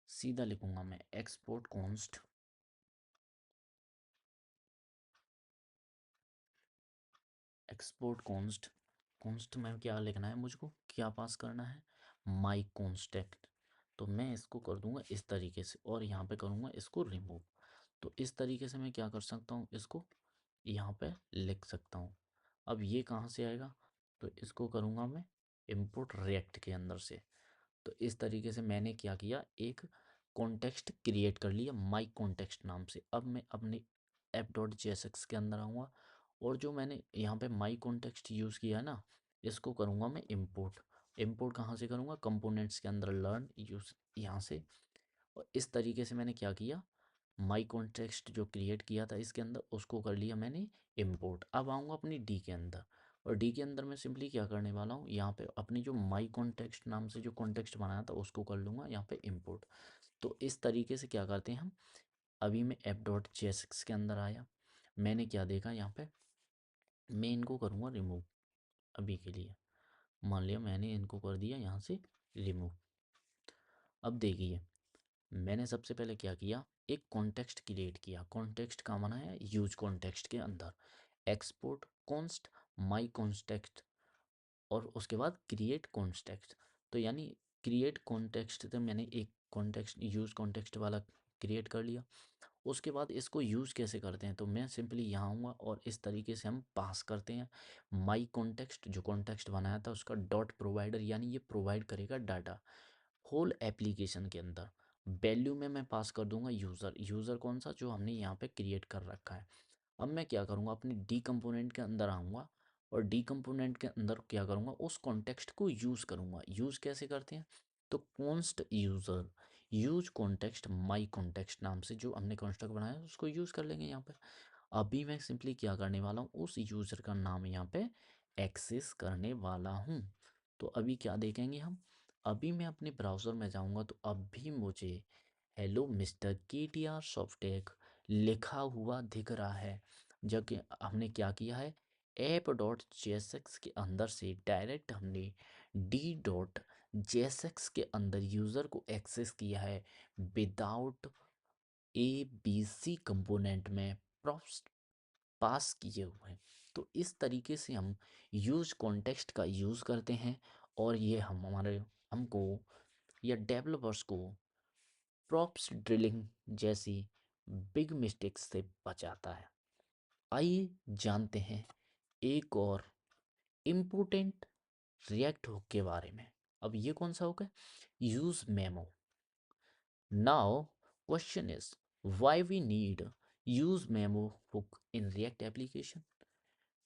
सीधा लिखूँगा मैं export const, export const. Const में क्या लिखना है, मुझको क्या पास करना है, माई कॉन्स्टेक्ट। तो मैं इसको कर दूंगा इस तरीके से, और यहाँ पे करूँगा इसको रिमूव। तो इस तरीके से मैं क्या कर सकता हूँ, इसको यहाँ पे लिख सकता हूँ। अब ये कहाँ से आएगा, तो इसको करूँगा मैं इंपोर्ट रिएक्ट के अंदर से। तो इस तरीके से मैंने क्या किया, एक कॉन्टेक्स्ट क्रिएट कर लिया माई कॉन्टेक्स्ट नाम से। अब मैं अपने ऐप डॉट JSX के अंदर आऊँगा, और जो मैंने यहाँ पे माई कॉन्टेक्स्ट यूज़ किया है ना, इसको करूँगा मैं इंपोर्ट। इंपोर्ट कहाँ से करूँगा, कंपोनेंट्स के अंदर लर्न यूज यहाँ से। और इस तरीके से मैंने क्या किया, माई कॉन्टेक्स्ट जो क्रिएट किया था इसके अंदर उसको कर लिया मैंने इंपोर्ट। अब आऊँगा अपनी डी के अंदर, और डी के अंदर मैं सिंपली क्या करने वाला हूँ, यहाँ पे अपनी जो माई कॉन्टेक्स्ट नाम से जो कॉन्टेक्स्ट बनाया था उसको कर लूँगा यहाँ पे इंपोर्ट। तो इस तरीके से क्या करते हैं हम। अभी मैं एप डॉट जेएसएक्स के अंदर आया, मैंने क्या देखा यहाँ पे, मैं इनको करूँगा रिमूव अभी के लिए। मान लिया मैंने इनको कर दिया यहाँ से रिमूव। अब देखिए, मैंने सबसे पहले क्या किया, एक कॉन्टेक्स्ट क्रिएट किया। कॉन्टेक्स्ट का माना है यूज कॉन्टेक्स्ट के अंदर एक्सपोर्ट कॉन्स्ट माई कॉन्टेक्स्ट, और उसके बाद क्रिएट कॉन्टेक्स्ट। तो यानी क्रिएट कॉन्टेक्स्ट तो मैंने एक कॉन्टेक्स्ट यूज कॉन्टेक्स्ट वाला क्रिएट कर लिया। उसके बाद इसको यूज़ कैसे करते हैं, तो मैं सिंपली यहाँ आऊँगा और इस तरीके से हम पास करते हैं माई कॉन्टेक्स्ट, जो कॉन्टेक्स्ट बनाया था उसका डॉट प्रोवाइडर, यानी ये प्रोवाइड करेगा डाटा होल एप्लीकेशन के अंदर। वैल्यू में मैं पास कर दूंगा यूज़र, यूज़र कौन सा, जो हमने यहाँ पे क्रिएट कर रखा है। अब मैं क्या करूँगा, अपने डी कंपोनेंट के अंदर आऊँगा और डी कंपोनेंट के अंदर क्या करूँगा, उस कॉन्टेक्स्ट को यूज़ करूँगा। यूज़ कैसे करते हैं, तो कॉन्स्ट यूज़र यूज कॉन्टेक्स्ट माई कॉन्टेक्स्ट नाम से जो हमने कॉन्स्ट्रक्ट बनाया है उसको यूज़ कर लेंगे यहाँ पे। अभी मैं सिंपली क्या करने वाला हूँ, उस यूज़र का नाम यहाँ पे एक्सेस करने वाला हूँ। तो अभी क्या देखेंगे हम, अभी मैं अपने ब्राउज़र में जाऊँगा तो अभी मुझे हेलो मिस्टर KTR सॉफ्टेक लिखा हुआ दिख रहा है। जबकि हमने क्या किया है, ऐप डॉट जेएसएक्स के अंदर से डायरेक्ट हमने डी डॉट जेएसएक्स के अंदर यूज़र को एक्सेस किया है विदाउट ABC कंपोनेंट में प्रॉप्स पास किए हुए हैं। तो इस तरीके से हम यूज कॉन्टेक्स्ट का यूज़ करते हैं, और ये हम हमारे हमको या डेवलपर्स को प्रॉप्स ड्रिलिंग जैसी बिग मिस्टेक्स से बचाता है। आइए जानते हैं एक और इम्पोर्टेंट रिएक्ट हुक के बारे में। अब ये कौन सा हुक है, use memo. Now question is why we need use memo hook in React application,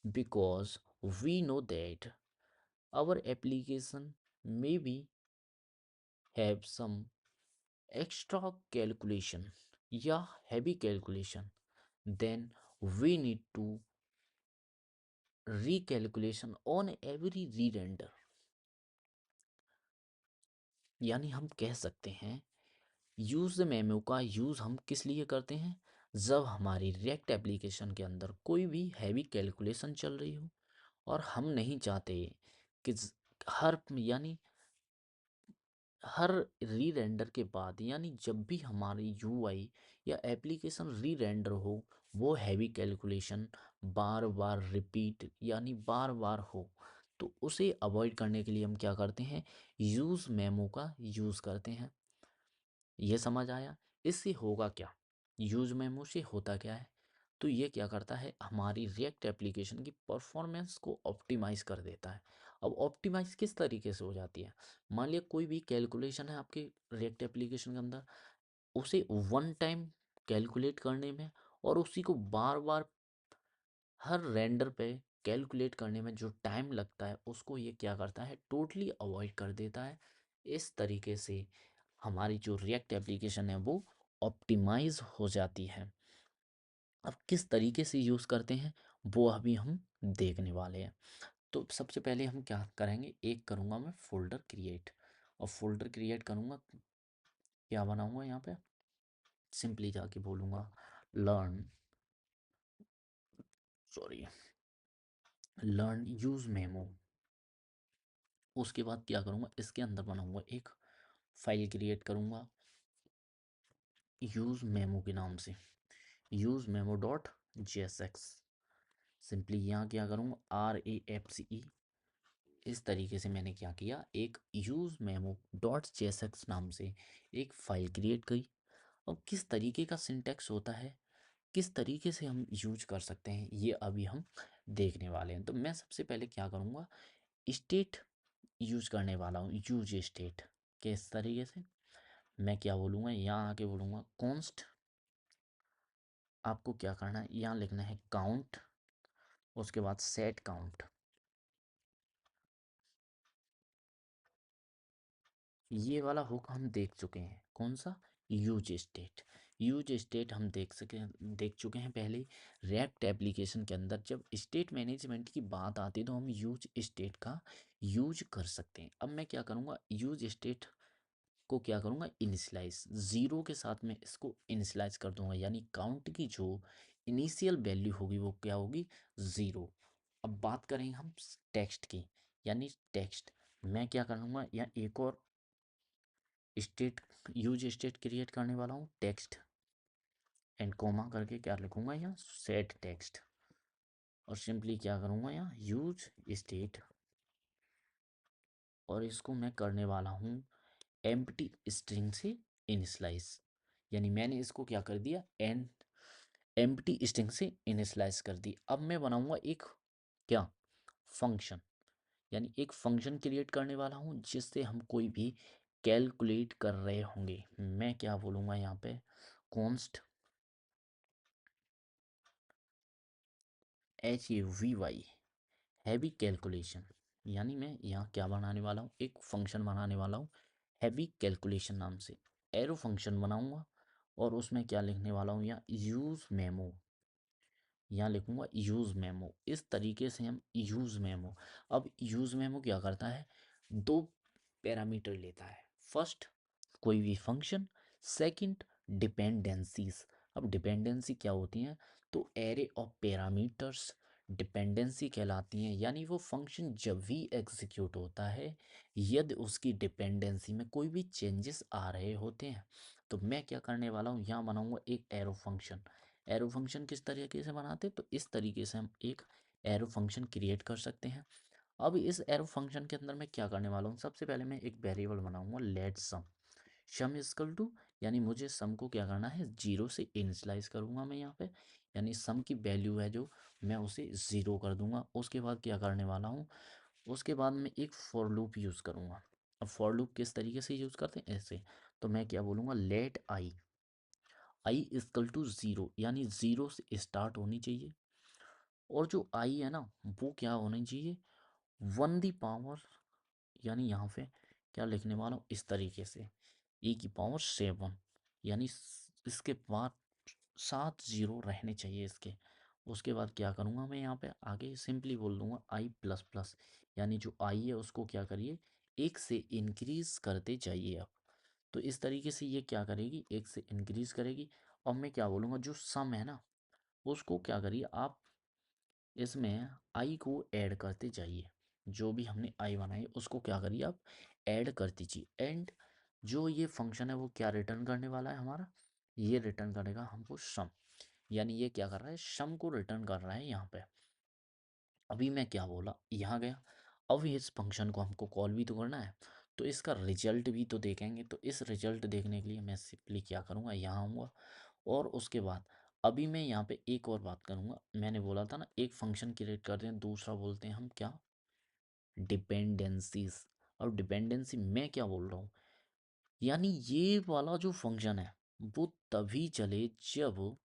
because we know that our application maybe have some extra calculation या heavy calculation, then we need to recalculation on every re-render। यानी हम कह सकते हैं use memo का use हम किस लिए करते हैं, जब हमारी रिएक्ट एप्लीकेशन के अंदर कोई भी हैवी कैलकुलेशन चल रही हो और हम नहीं चाहते कि हर यानी हर री रेंडर के बाद, यानी जब भी हमारी यूआई या एप्लीकेशन री रेंडर हो वो हैवी कैलकुलेशन बार बार रिपीट यानी बार बार हो, तो उसे अवॉइड करने के लिए हम क्या करते हैं, यूज़ मेमो का यूज़ करते हैं। ये समझ आया। इससे होगा क्या, यूज मेमो से होता क्या है, तो ये क्या करता है, हमारी रिएक्ट एप्लीकेशन की परफॉर्मेंस को ऑप्टिमाइज कर देता है। अब ऑप्टिमाइज किस तरीके से हो जाती है, मान लिया कोई भी कैलकुलेशन है आपके रिएक्ट एप्लीकेशन के अंदर, उसे वन टाइम कैलकुलेट करने में और उसी को बार बार हर रेंडर पे कैलकुलेट करने में जो टाइम लगता है उसको ये क्या करता है, टोटली अवॉइड कर देता है। इस तरीके से हमारी जो रिएक्ट एप्लीकेशन है वो ऑप्टिमाइज हो जाती है। अब किस तरीके से यूज़ करते हैं वो अभी हम देखने वाले हैं। तो सबसे पहले हम क्या करेंगे, एक करूँगा मैं फोल्डर क्रिएट, और फोल्डर क्रिएट करूँगा, क्या बनाऊँगा यहाँ पे, सिंपली जाके बोलूँगा learn, sorry, learn use memo. उसके बाद क्या करूँगा, इसके अंदर बनाऊँगा एक फाइल क्रिएट करूँगा यूज़ मेमो के नाम से, use memo dot JSX। Simply यहाँ क्या करूँगा RAFCE। इस तरीके से मैंने क्या किया, एक यूज़ मेमो डॉट JSX नाम से एक फ़ाइल क्रिएट की। अब किस तरीके का सिंटैक्स होता है, किस तरीके से हम यूज कर सकते हैं, ये अभी हम देखने वाले हैं। तो मैं सबसे पहले क्या करूँगा, स्टेट यूज करने वाला हूँ, यूज स्टेट। किस तरीके से, मैं क्या बोलूँगा, यहाँ आके बोलूँगा कॉन्स्ट, आपको क्या करना है, यहाँ लिखना है काउंट, उसके बाद सेट काउंट। ये वाला हुक हम देख चुके हैं, कौन सा, यूज स्टेट। यूज स्टेट हम देख चुके हैं पहले। रैप्ट एप्लीकेशन के अंदर जब स्टेट मैनेजमेंट की बात आती है तो हम यूज स्टेट का यूज कर सकते हैं। अब मैं क्या करूँगा, यूज स्टेट को क्या करूँगा, इनिशियलाइज, ज़ीरो के साथ में इसको इनिशियलाइज कर दूंगा, यानी काउंट की जो इनिशियल वैल्यू होगी वो क्या होगी, ज़ीरो। अब बात करें हम टेक्स्ट की, यानी टेक्स्ट, मैं क्या करूँगा, या एक और स्टेट, यूज स्टेट क्रिएट करने वाला हूँ, टेक्स्ट एंड कोमा करके क्या लिखूंगा यहाँ, सेट टेक्स्ट। और सिंपली क्या करूँगा यहाँ, यूज स्टेट, और इसको मैं करने वाला हूँ एम्प्टी स्ट्रिंग से इनिशलाइज, यानी मैंने इसको क्या कर दिया, एंड एम्प्टी स्ट्रिंग से इनिशलाइज कर दी। अब मैं बनाऊंगा एक क्या, फंक्शन, यानी एक फंक्शन क्रिएट करने वाला हूँ जिससे हम कोई भी कैलकुलेट कर रहे होंगे। मैं क्या बोलूँगा यहाँ पे, कॉन्स्ट HAVY, हैवी कैलकुलेशन, यानी मैं यहाँ क्या बनाने वाला हूँ, एक फंक्शन बनाने वाला हूँ हैवी कैलकुलेशन नाम से। एरो फंक्शन बनाऊंगा और उसमें क्या लिखने वाला हूँ, यहाँ यूज़ मेमो, यहाँ लिखूंगा यूज़ मेमो। इस तरीके से हम यूज़ मेमो, अब यूज़ मेमो क्या करता है, दो पैरामीटर लेता है, फर्स्ट कोई भी फंक्शन, सेकंड डिपेंडेंसीज। अब डिपेंडेंसी क्या होती हैं, तो एरे ऑफ पैरामीटर्स डिपेंडेंसी कहलाती हैं, यानी वो फंक्शन जब भी एग्जीक्यूट होता है यदि उसकी डिपेंडेंसी में कोई भी चेंजेस आ रहे होते हैं। तो मैं क्या करने वाला हूँ, यहाँ बनाऊंगा एक एरो फंक्शन। एरो फंक्शन किस तरीके से बनाते हैं, तो इस तरीके से हम एक एरो फंक्शन क्रिएट कर सकते हैं। अब इस एरो फंक्शन के अंदर मैं क्या करने वाला हूँ, सबसे पहले मैं एक वेरिएबल बनाऊंगा let sum, sum equal to, यानी मुझे सम को क्या करना है, जीरो से इनिशलाइज करूंगा मैं यहाँ पे, यानी सम की वैल्यू है जो, मैं उसे ज़ीरो कर दूंगा। उसके बाद क्या करने वाला हूँ, उसके बाद मैं एक फॉर लूप यूज़ करूँगा। अब फॉर लूप किस तरीके से यूज़ करते हैं, ऐसे, तो मैं क्या बोलूँगा, let I equal to zero, यानी ज़ीरो से स्टार्ट होनी चाहिए, और जो आई है ना वो क्या होनी चाहिए, वन दी पावर, यानी यहाँ पे क्या लिखने वाला हूँ, इस तरीके से E⁻7, यानी इसके बाद 7 जीरो रहने चाहिए इसके। उसके बाद क्या करूँगा मैं यहाँ पे आगे सिंपली बोल दूँगा I++, यानी जो आई है उसको क्या करिए, एक से इंक्रीज करते जाइए आप। तो इस तरीके से ये क्या करेगी, एक से इंक्रीज करेगी। और मैं क्या बोलूँगा, जो सम है ना उसको क्या करिए आप, इसमें आई को ऐड करते जाइए, जो भी हमने आई बनाई उसको क्या करिए आप, ऐड कर दीजिए। एंड जो ये फंक्शन है वो क्या रिटर्न करने वाला है हमारा, ये रिटर्न करेगा हमको सम, यानी ये क्या कर रहा है, सम को रिटर्न कर रहा है यहाँ पे। अभी मैं क्या बोला, यहाँ गया, अब इस फंक्शन को हमको कॉल भी तो करना है, तो इसका रिजल्ट भी तो देखेंगे। तो इस रिजल्ट देखने के लिए मैं सिंपली क्या करूँगा, यहाँ आऊँगा, और उसके बाद अभी मैं यहाँ पे एक और बात करूँगा। मैंने बोला था ना एक फंक्शन क्रिएट करते हैं, दूसरा बोलते हैं हम क्या, डिपेंडेंसीज। और डिपेंडेंसी मैं क्या बोल रहा हूँ, यानी ये वाला जो फंक्शन है वो तभी चले जब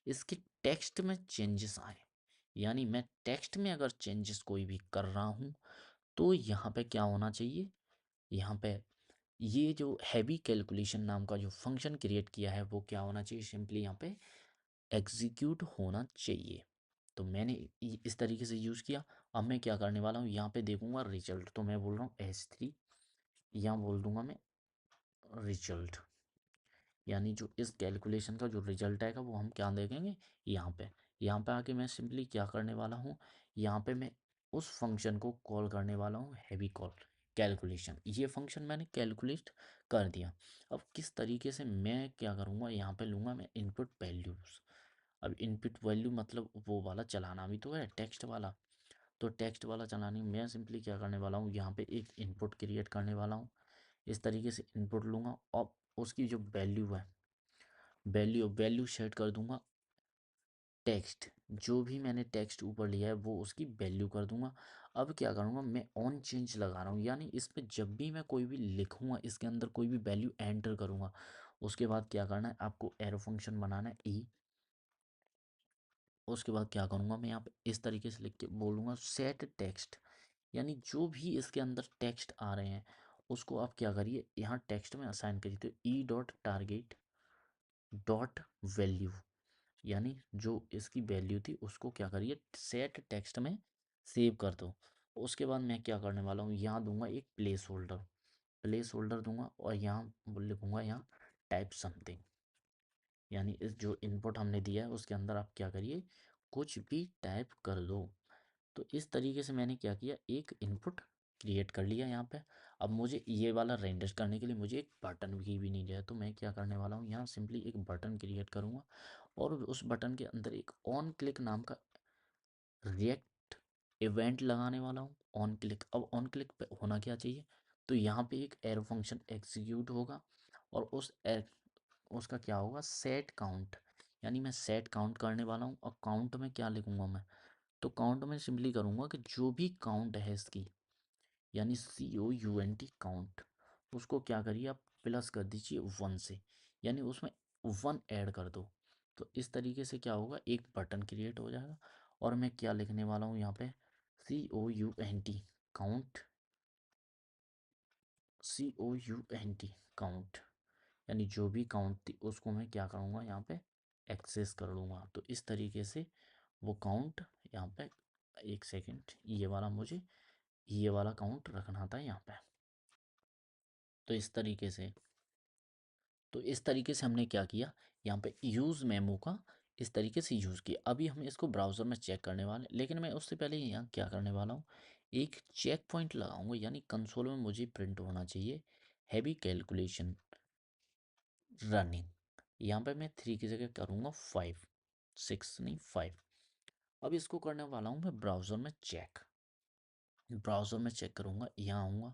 इसके टेक्स्ट में चेंजेस आए, यानी मैं टेक्स्ट में अगर चेंजेस कोई भी कर रहा हूँ तो यहाँ पे क्या होना चाहिए, यहाँ पे ये जो हैवी कैलकुलेशन नाम का जो फंक्शन क्रिएट किया है वो क्या होना चाहिए, सिंपली यहाँ पे एग्जीक्यूट होना चाहिए। तो मैंने इस तरीके से यूज़ किया। अब मैं क्या करने वाला हूँ, यहाँ पे देखूंगा रिजल्ट, तो मैं बोल रहा हूँ S3, यहाँ बोल दूंगा मैं रिजल्ट, यानी जो इस कैलकुलेशन का जो रिजल्ट आएगा वो हम क्या देखेंगे, यहाँ पे आके मैं सिंपली क्या करने वाला हूँ, यहाँ पे मैं उस फंक्शन को कॉल करने वाला हूँ हैवी कॉल कैलकुलेशन। ये फंक्शन मैंने कैलकुलेट कर दिया। अब किस तरीके से मैं क्या करूँगा, यहाँ पे लूँगा मैं इनपुट वैल्यूज़। अब इनपुट वैल्यू मतलब वो वाला चलाना भी तो है, टेक्स्ट वाला। तो टेक्स्ट वाला चलाने मैं सिंपली क्या करने वाला हूँ, यहाँ पे एक इनपुट क्रिएट करने वाला हूँ। इस तरीके से इनपुट लूँगा और उसकी जो वैल्यू है, वैल्यू सेट कर दूंगा टेक्स्ट, जो भी मैंने टेक्स्ट ऊपर लिया है वो उसकी वैल्यू कर दूंगा। अब क्या करूँगा, मैं ऑन चेंज लगा रहा हूँ, यानी इसमें जब भी मैं कोई भी लिखूँगा इसके अंदर कोई भी वैल्यू एंटर करूँगा, उसके बाद क्या करना है, आपको एरो फंक्शन बनाना है ई। उसके बाद क्या करूँगा, मैं यहाँ पे इस तरीके से लिख के बोलूँगा सेट टेक्स्ट, यानी जो भी इसके अंदर टेक्स्ट आ रहे हैं उसको आप क्या करिए, यहाँ टेक्स्ट में असाइन करिए, तो E dot target dot value, यानी जो इसकी वैल्यू थी उसको क्या करिए सेट टेक्स्ट में सेव कर दो। उसके बाद मैं क्या करने वाला हूँ, यहाँ दूंगा एक प्लेस होल्डर दूंगा, और यहाँ लिखूंगा यहाँ टाइप समथिंग, यानी इस जो इनपुट हमने दिया है उसके अंदर आप क्या करिए कुछ भी टाइप कर दो। तो इस तरीके से मैंने क्या किया, एक इनपुट क्रिएट कर लिया यहाँ पे। अब मुझे ये वाला रेंडर करने के लिए मुझे एक बटन की भी नहीं है, तो मैं क्या करने वाला हूँ, यहाँ सिंपली एक बटन क्रिएट करूँगा, और उस बटन के अंदर एक ऑन क्लिक नाम का रिएक्ट इवेंट लगाने वाला हूँ। ऑन क्लिक, अब ऑन क्लिक पे होना क्या चाहिए, तो यहाँ पे एक एरो फंक्शन एग्जीक्यूट होगा, और उसका क्या होगा सेट काउंट, यानी मैं सेट काउंट करने वाला हूँ। और काउंट में क्या लिखूंगा मैं, तो काउंट में सिंपली करूँगा कि जो भी काउंट है इसकी, यानी COUNT काउंट, उसको क्या करिए आप प्लस कर दीजिए 1 से, यानी उसमें 1 ऐड कर दो। तो इस तरीके से क्या होगा, एक बटन क्रिएट हो जाएगा। और मैं क्या लिखने वाला हूँ यहाँ पे, COUNT काउंट, COUNT काउंट, यानी जो भी काउंट थी उसको मैं क्या करूँगा यहाँ पे एक्सेस कर लूँगा। तो इस तरीके से वो काउंट यहाँ पे, एक सेकंड, ये वाला काउंट रखना था यहाँ पे। तो इस तरीके से हमने क्या किया, यहाँ पे यूज़ मेमो का इस तरीके से यूज़ किया। अभी हम इसको ब्राउज़र में चेक करने वाले, लेकिन मैं उससे पहले यहाँ क्या करने वाला हूँ, एक चेक पॉइंट लगाऊंगा, यानी कंसोल में मुझे प्रिंट होना चाहिए हैवी कैलकुलेशन रनिंग। यहाँ पे मैं 3 की जगह करूँगा 5, 6 नहीं 5। अब इसको करने वाला हूँ मैं ब्राउज़र में चेक करूँगा, यहाँ आऊँगा,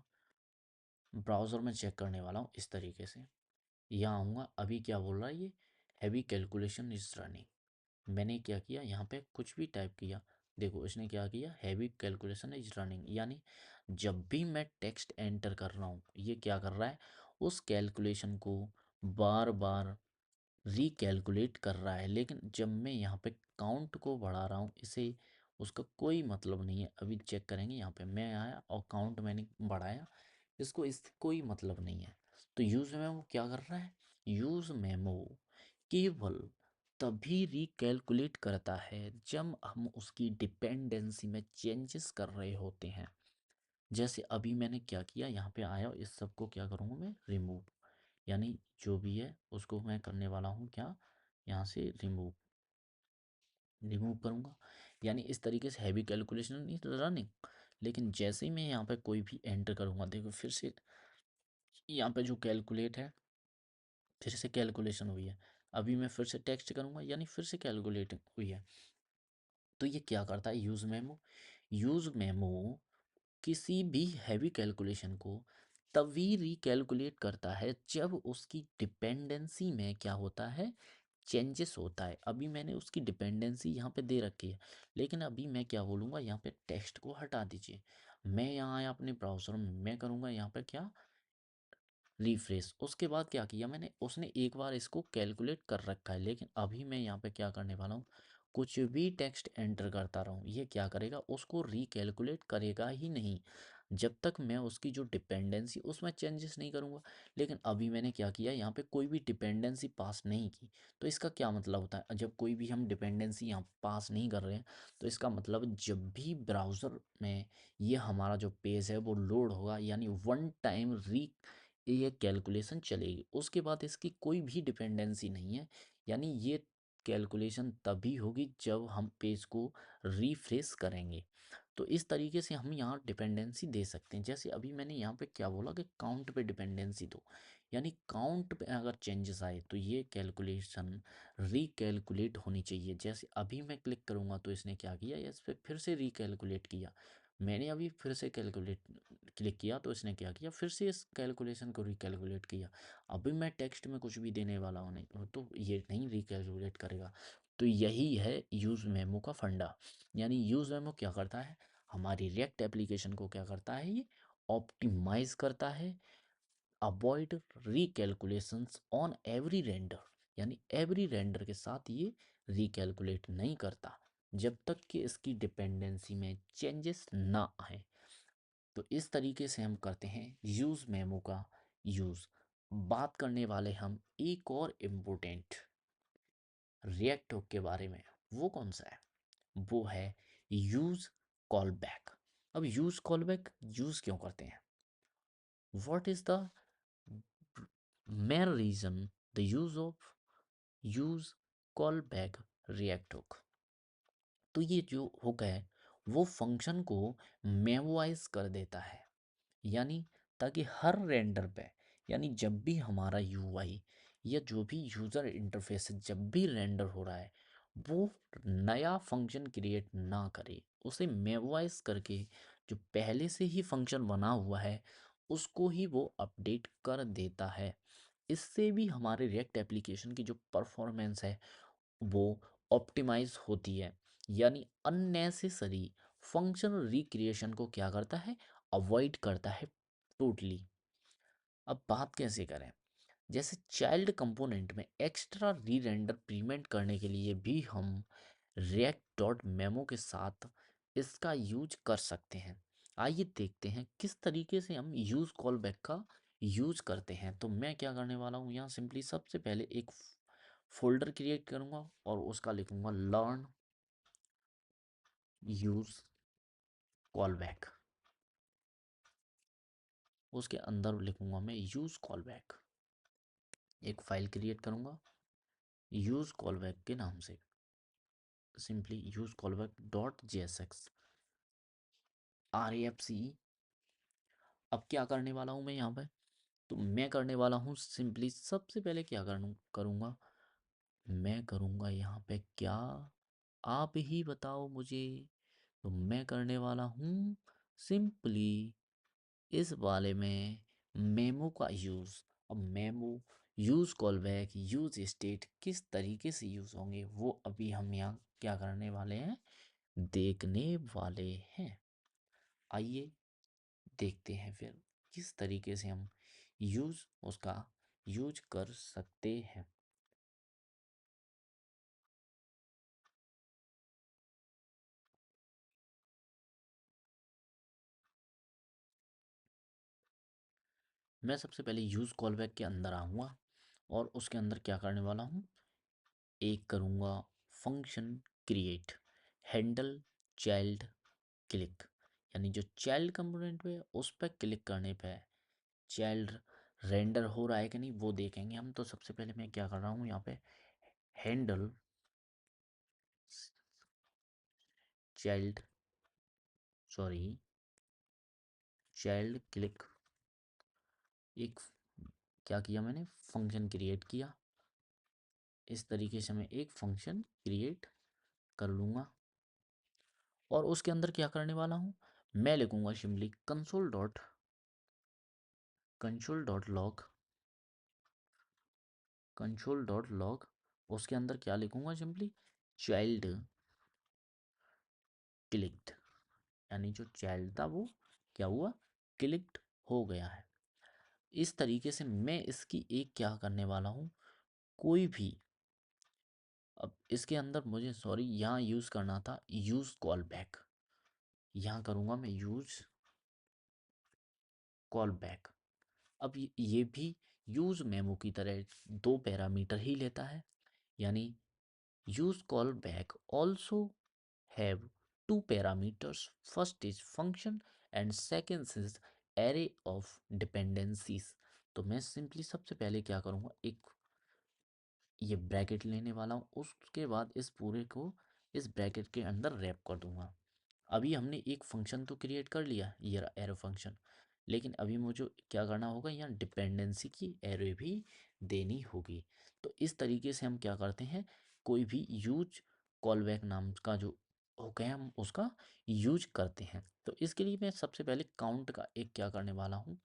ब्राउज़र में चेक करने वाला हूँ इस तरीके से, यहाँ आऊँगा। अभी क्या बोल रहा है ये, हैवी कैलकुलेशन इज रनिंग। मैंने क्या किया, यहाँ पे कुछ भी टाइप किया, देखो इसने क्या किया, हैवी कैलकुलेशन इज रनिंग, यानी जब भी मैं टेक्स्ट एंटर कर रहा हूँ ये क्या कर रहा है, उस कैलकुलेशन को बार बार रिकैलकुलेट कर रहा है। लेकिन जब मैं यहाँ पे काउंट को बढ़ा रहा हूँ, इसे उसका कोई मतलब नहीं है। अभी चेक करेंगे, यहाँ पे मैं आया और काउंट मैंने बढ़ाया, इसको इससे कोई मतलब नहीं है। तो यूज़ मेमो क्या कर रहा है, यूज़ मेमो केवल तभी रिकैलकुलेट करता है जब हम उसकी डिपेंडेंसी में चेंजेस कर रहे होते हैं। जैसे अभी मैंने क्या किया, यहाँ पे आया, इस सब को क्या करूँगा मैं रिमूव, यानी जो भी है उसको मैं करने वाला हूँ क्या, यहाँ से रिमूव रिमूव करूँगा। यानी इस तरीके से हैवी कैलकुलेशन इज रनिंग। लेकिन जैसे ही मैं यहाँ पे कोई भी एंटर करूँगा, देखो फिर से यहाँ पे जो कैलकुलेट है, फिर से कैलकुलेशन हुई है। अभी मैं फिर से टेक्स्ट करूँगा, यानी फिर से कैलकुलेट हुई है। तो ये क्या करता है, यूज़ मेमो किसी भी हैवी कैलकुलेशन को तभी रिकैलकुलेट करता है जब उसकी डिपेंडेंसी में क्या होता है, चेंजेस होता है। अभी मैंने उसकी डिपेंडेंसी यहाँ पे दे रखी है, लेकिन अभी मैं क्या बोलूँगा, यहाँ पे टेक्स्ट को हटा दीजिए। मैं यहाँ आया अपने ब्राउज़र में, मैं करूँगा यहाँ पे क्या, रिफ्रेश। उसके बाद क्या किया मैंने, उसने एक बार इसको कैलकुलेट कर रखा है, लेकिन अभी मैं यहाँ पे क्या करने वाला हूँ, कुछ भी टेक्स्ट एंटर करता रहूँ, ये क्या करेगा, उसको रिकैलकुलेट करेगा ही नहीं जब तक मैं उसकी जो डिपेंडेंसी उसमें चेंजेस नहीं करूँगा। लेकिन अभी मैंने क्या किया, यहाँ पे कोई भी डिपेंडेंसी पास नहीं की। तो इसका क्या मतलब होता है, जब कोई भी हम डिपेंडेंसी यहाँ पास नहीं कर रहे हैं, तो इसका मतलब जब भी ब्राउज़र में ये हमारा जो पेज है वो लोड होगा, यानी वन टाइम ये कैलकुलेशन चलेगी, उसके बाद इसकी कोई भी डिपेंडेंसी नहीं है। यानी ये कैलकुलेशन तभी होगी जब हम पेज को रिफ्रेश करेंगे। तो इस तरीके से हम यहाँ डिपेंडेंसी दे सकते हैं। जैसे अभी मैंने यहाँ पे क्या बोला कि काउंट पे डिपेंडेंसी दो, यानी काउंट पे अगर चेंजेस आए तो ये कैलकुलेशन रिकैलकुलेट होनी चाहिए। जैसे अभी मैं क्लिक करूँगा तो इसने क्या किया, इस पे फिर से रिकैलकुलेट किया। मैंने अभी फिर से कैलकुलेट क्लिक किया तो इसने क्या किया, फिर से इस कैलकुलेशन को रिकैलकुलेट किया। अभी मैं टेक्स्ट में कुछ भी देने वाला हूँ नहीं तो ये नहीं रिकैलकुलेट करेगा। तो यही है यूज़ मेमो का फंडा। यानी यूज़ मेमो क्या करता है, हमारी रिएक्ट एप्लीकेशन को क्या करता है, ये ऑप्टिमाइज करता है, अवॉइड रिकैलकुलेशंस ऑन एवरी रेंडर, यानी एवरी रेंडर के साथ ये रिकैलकुलेट नहीं करता जब तक कि इसकी डिपेंडेंसी में चेंजेस ना आए। तो इस तरीके से हम करते हैं यूज़ मेमो का यूज़। बात करने वाले हम एक और इम्पोर्टेंट रिएक्ट हुक के बारे में। वो कौन सा है? वो है यूज़ कॉल बैक। अब यूज़ कॉल बैक यूज़ क्यों करते हैं? What is the main reason the use of use call back react hook? तो ये जो हुक है वो फंक्शन को मेमोराइज कर देता है, यानी ताकि हर रेंडर पे, यानी जब भी हमारा यूआई या जो भी यूज़र इंटरफेस जब भी रेंडर हो रहा है वो नया फंक्शन क्रिएट ना करे, उसे मेमोराइज करके जो पहले से ही फंक्शन बना हुआ है उसको ही वो अपडेट कर देता है। इससे भी हमारे रिएक्ट एप्लीकेशन की जो परफॉर्मेंस है वो ऑप्टिमाइज होती है, यानी अननेसेसरी फंक्शन रिक्रिएशन को क्या करता है, अवॉइड करता है टोटली। अब बात कैसे करें? जैसे चाइल्ड कंपोनेंट में एक्स्ट्रा री रेंडर प्रीवेंट करने के लिए भी हम react डॉट मेमो के साथ इसका यूज कर सकते हैं। आइए देखते हैं किस तरीके से हम यूज कॉल बैक का यूज करते हैं। तो मैं क्या करने वाला हूँ, यहाँ सिंपली सबसे पहले एक फोल्डर क्रिएट करूँगा और उसका लिखूँगा लर्न यूज कॉल बैक। उसके अंदर लिखूँगा मैं यूज कॉल बैक। एक फाइल क्रिएट करूँगा यूज कॉल बैक के नाम से, simply use callback dot JSX RAFC। अब क्या करने वाला हूँ मैं यहाँ पे? तो मैं करने वाला हूँ सिंपली सबसे पहले क्या करूँगा, मैं करूँगा यहाँ पे क्या, आप ही बताओ मुझे। तो मैं करने वाला हूँ सिंपली इस वाले में मेमो का यूज़। अब memo use callback use state किस तरीके से यूज़ होंगे वो अभी हम यहाँ क्या करने वाले हैं, देखने वाले हैं। आइए देखते हैं फिर किस तरीके से हम यूज़ उसका यूज कर सकते हैं। मैं सबसे पहले यूज़ कॉलबैक के अंदर आऊँगा और उसके अंदर क्या करने वाला हूँ, एक करूँगा function create handle child click, यानी जो चाइल्ड कंपोनेंट पे उस पर क्लिक करने पे चाइल्ड रेंडर हो रहा है कि नहीं वो देखेंगे हम। तो सबसे पहले मैं क्या कर रहा हूँ यहाँ पे handle child, sorry child click, एक क्या किया मैंने, फंक्शन क्रिएट किया। इस तरीके से मैं एक फंक्शन क्रिएट कर लूँगा और उसके अंदर क्या करने वाला हूँ, मैं लिखूँगा simply console dot log, console dot log. उसके अंदर क्या लिखूँगा, सिंपली चाइल्ड क्लिक्ड, यानी जो चाइल्ड था वो क्या हुआ, क्लिक्ड हो गया है। इस तरीके से मैं इसकी एक क्या करने वाला हूँ, कोई भी, अब इसके अंदर मुझे सॉरी यहाँ यूज़ करना था यूज़ कॉल बैक, यहाँ करूँगा मैं यूज़ कॉल बैक। अब ये भी यूज़ मेमो की तरह दो पैरामीटर ही लेता है, यानी use call back also have two parameters, first is function and second is array of dependencies. तो मैं सिंपली सबसे पहले क्या करूँगा, एक ये ब्रैकेट लेने वाला हूँ, उसके बाद इस पूरे को इस ब्रैकेट के अंदर रैप कर दूंगा। अभी हमने एक फंक्शन तो क्रिएट कर लिया, ये एरो फंक्शन, लेकिन अभी मुझे क्या करना होगा, यहाँ डिपेंडेंसी की एरे भी देनी होगी। तो इस तरीके से हम क्या करते हैं, कोई भी यूज कॉलबैक नाम का जो हो गया हम उसका यूज करते हैं। तो इसके लिए मैं सबसे पहले काउंट का एक क्या करने वाला हूँ,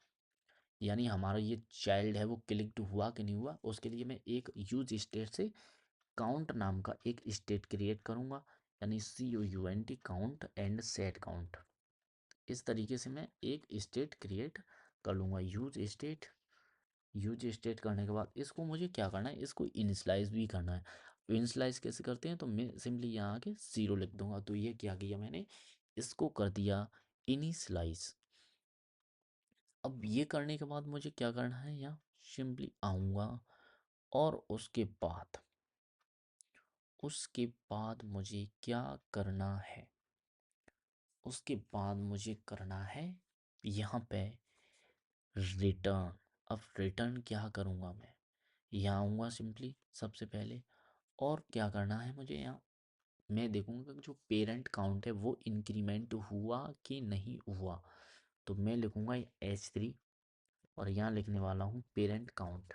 यानी हमारा ये चाइल्ड है वो क्लिक्ड हुआ कि नहीं हुआ, उसके लिए मैं एक यूज स्टेट से काउंट नाम का एक स्टेट क्रिएट करूँगा, यानी COUNT count and set count. इस तरीके से मैं एक स्टेट क्रिएट कर लूँगा यूज स्टेट करने के बाद इसको मुझे क्या करना है, इसको इनिशलाइज भी करना है। इनिशलाइज कैसे करते हैं, तो मैं सिंपली यहाँ आके 0 लिख दूंगा। तो ये क्या किया मैंने, इसको कर दिया इनिशलाइज। अब ये करने के बाद मुझे क्या करना है, यहाँ सिंपली आऊँगा और उसके बाद मुझे क्या करना है, उसके बाद मुझे करना है यहाँ पे रिटर्न। अब रिटर्न क्या करूँगा मैं, यहाँ आऊँगा सिंपली सबसे पहले, और क्या करना है मुझे, यहाँ मैं देखूँगा कि जो पेरेंट काउंट है वो इंक्रीमेंट हुआ कि नहीं हुआ। तो मैं लिखूँगा H3 और यहाँ लिखने वाला हूँ पेरेंट काउंट।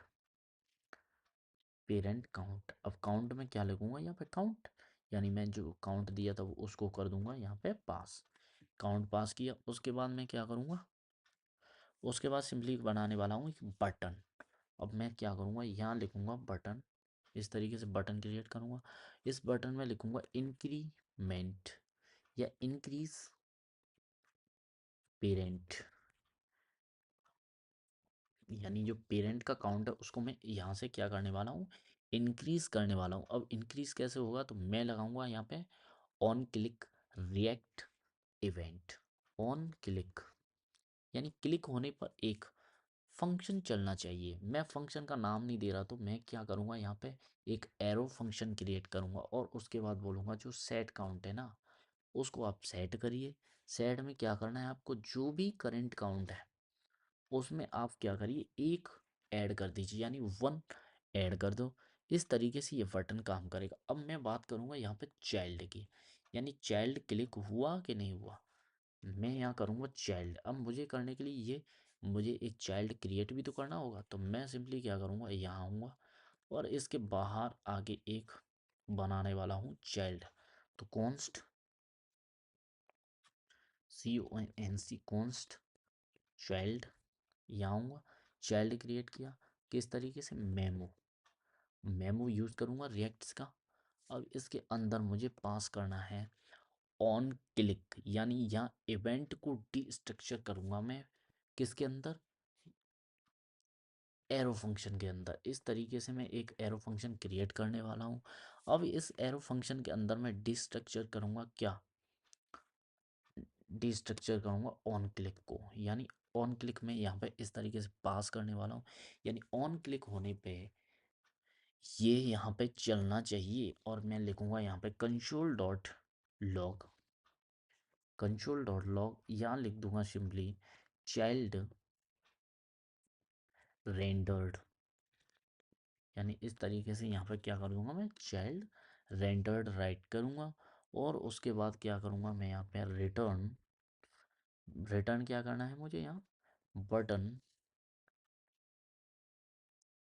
पेरेंट काउंट, अब काउंट में क्या लिखूँगा यहाँ पे, काउंट यानी मैं जो काउंट दिया था वो उसको कर दूंगा यहाँ पे पास। काउंट पास किया, उसके बाद मैं क्या करूँगा, उसके बाद सिंपली बनाने वाला हूँ एक बटन। अब मैं क्या करूँगा, यहाँ लिखूँगा बटन, इस तरीके से बटन क्रिएट करूँगा। इस बटन में लिखूँगा इंक्रीमेंट या इंक्रीज पेरेंट, यानी जो पेरेंट का काउंट है उसको मैं यहाँ से क्या करने वाला हूँ, इंक्रीज करने वाला हूँ। अब इंक्रीज कैसे होगा, तो मैं लगाऊंगा यहाँ पे on click react event. On click यानी क्लिक होने पर एक फंक्शन चलना चाहिए। मैं फंक्शन का नाम नहीं दे रहा, तो मैं क्या करूँगा, यहाँ पे एक एरो फंक्शन क्रिएट करूँगा और उसके बाद बोलूँगा जो सेट काउंट है ना, उसको आप सेट करिए। सेट में क्या करना है आपको, जो भी करंट काउंट है उसमें आप क्या करिए, एक ऐड कर दीजिए, यानी 1 ऐड कर दो। इस तरीके से ये बटन काम करेगा। अब मैं बात करूँगा यहाँ पे चाइल्ड की, यानी चाइल्ड क्लिक हुआ कि नहीं हुआ। मैं यहाँ करूँगा चाइल्ड। अब मुझे करने के लिए ये, मुझे एक चाइल्ड क्रिएट भी तो करना होगा, तो मैं सिंपली क्या करूँगा, यहाँ आऊँगा और इसके बाहर आगे एक बनाने वाला हूँ चाइल्ड। तो कॉन्स्ट CONST कॉन्स्ट चाइल्ड, यहाँ आऊँगा, चाइल्ड क्रिएट किया। किस तरीके से, मेमो यूज़ करूँगा रिएक्ट्स का। अब इसके अंदर मुझे पास करना है ऑन क्लिक, यानी यहाँ इवेंट को डी स्ट्रक्चर करूँगा मैं, किसके अंदर, एरो फंक्शन के अंदर। इस तरीके से मैं एक एरो फंक्शन क्रिएट करने वाला हूँ। अब इस एरो फंक्शन के अंदर मैं डी स्ट्रक्चर करूँगा क्या, डी स्ट्रक्चर करूँगा ऑन क्लिक को, यानी ऑन क्लिक में यहाँ पे इस तरीके से पास करने वाला हूँ, यानी ऑन क्लिक होने पे ये यहाँ पे चलना चाहिए। और मैं लिखूँगा यहाँ पे कंसोल.लॉग, कंसोल.लॉग, यहाँ लिख दूंगा सिंपली चाइल्ड रेंडर्ड, यानी इस तरीके से यहाँ पे क्या कर दूंगा, मैं चाइल्ड रेंडर्ड राइट करूँगा। और उसके बाद क्या करूँगा, मैं यहाँ पे रिटर्न, रिटर्न क्या करना है मुझे, यहाँ बटन,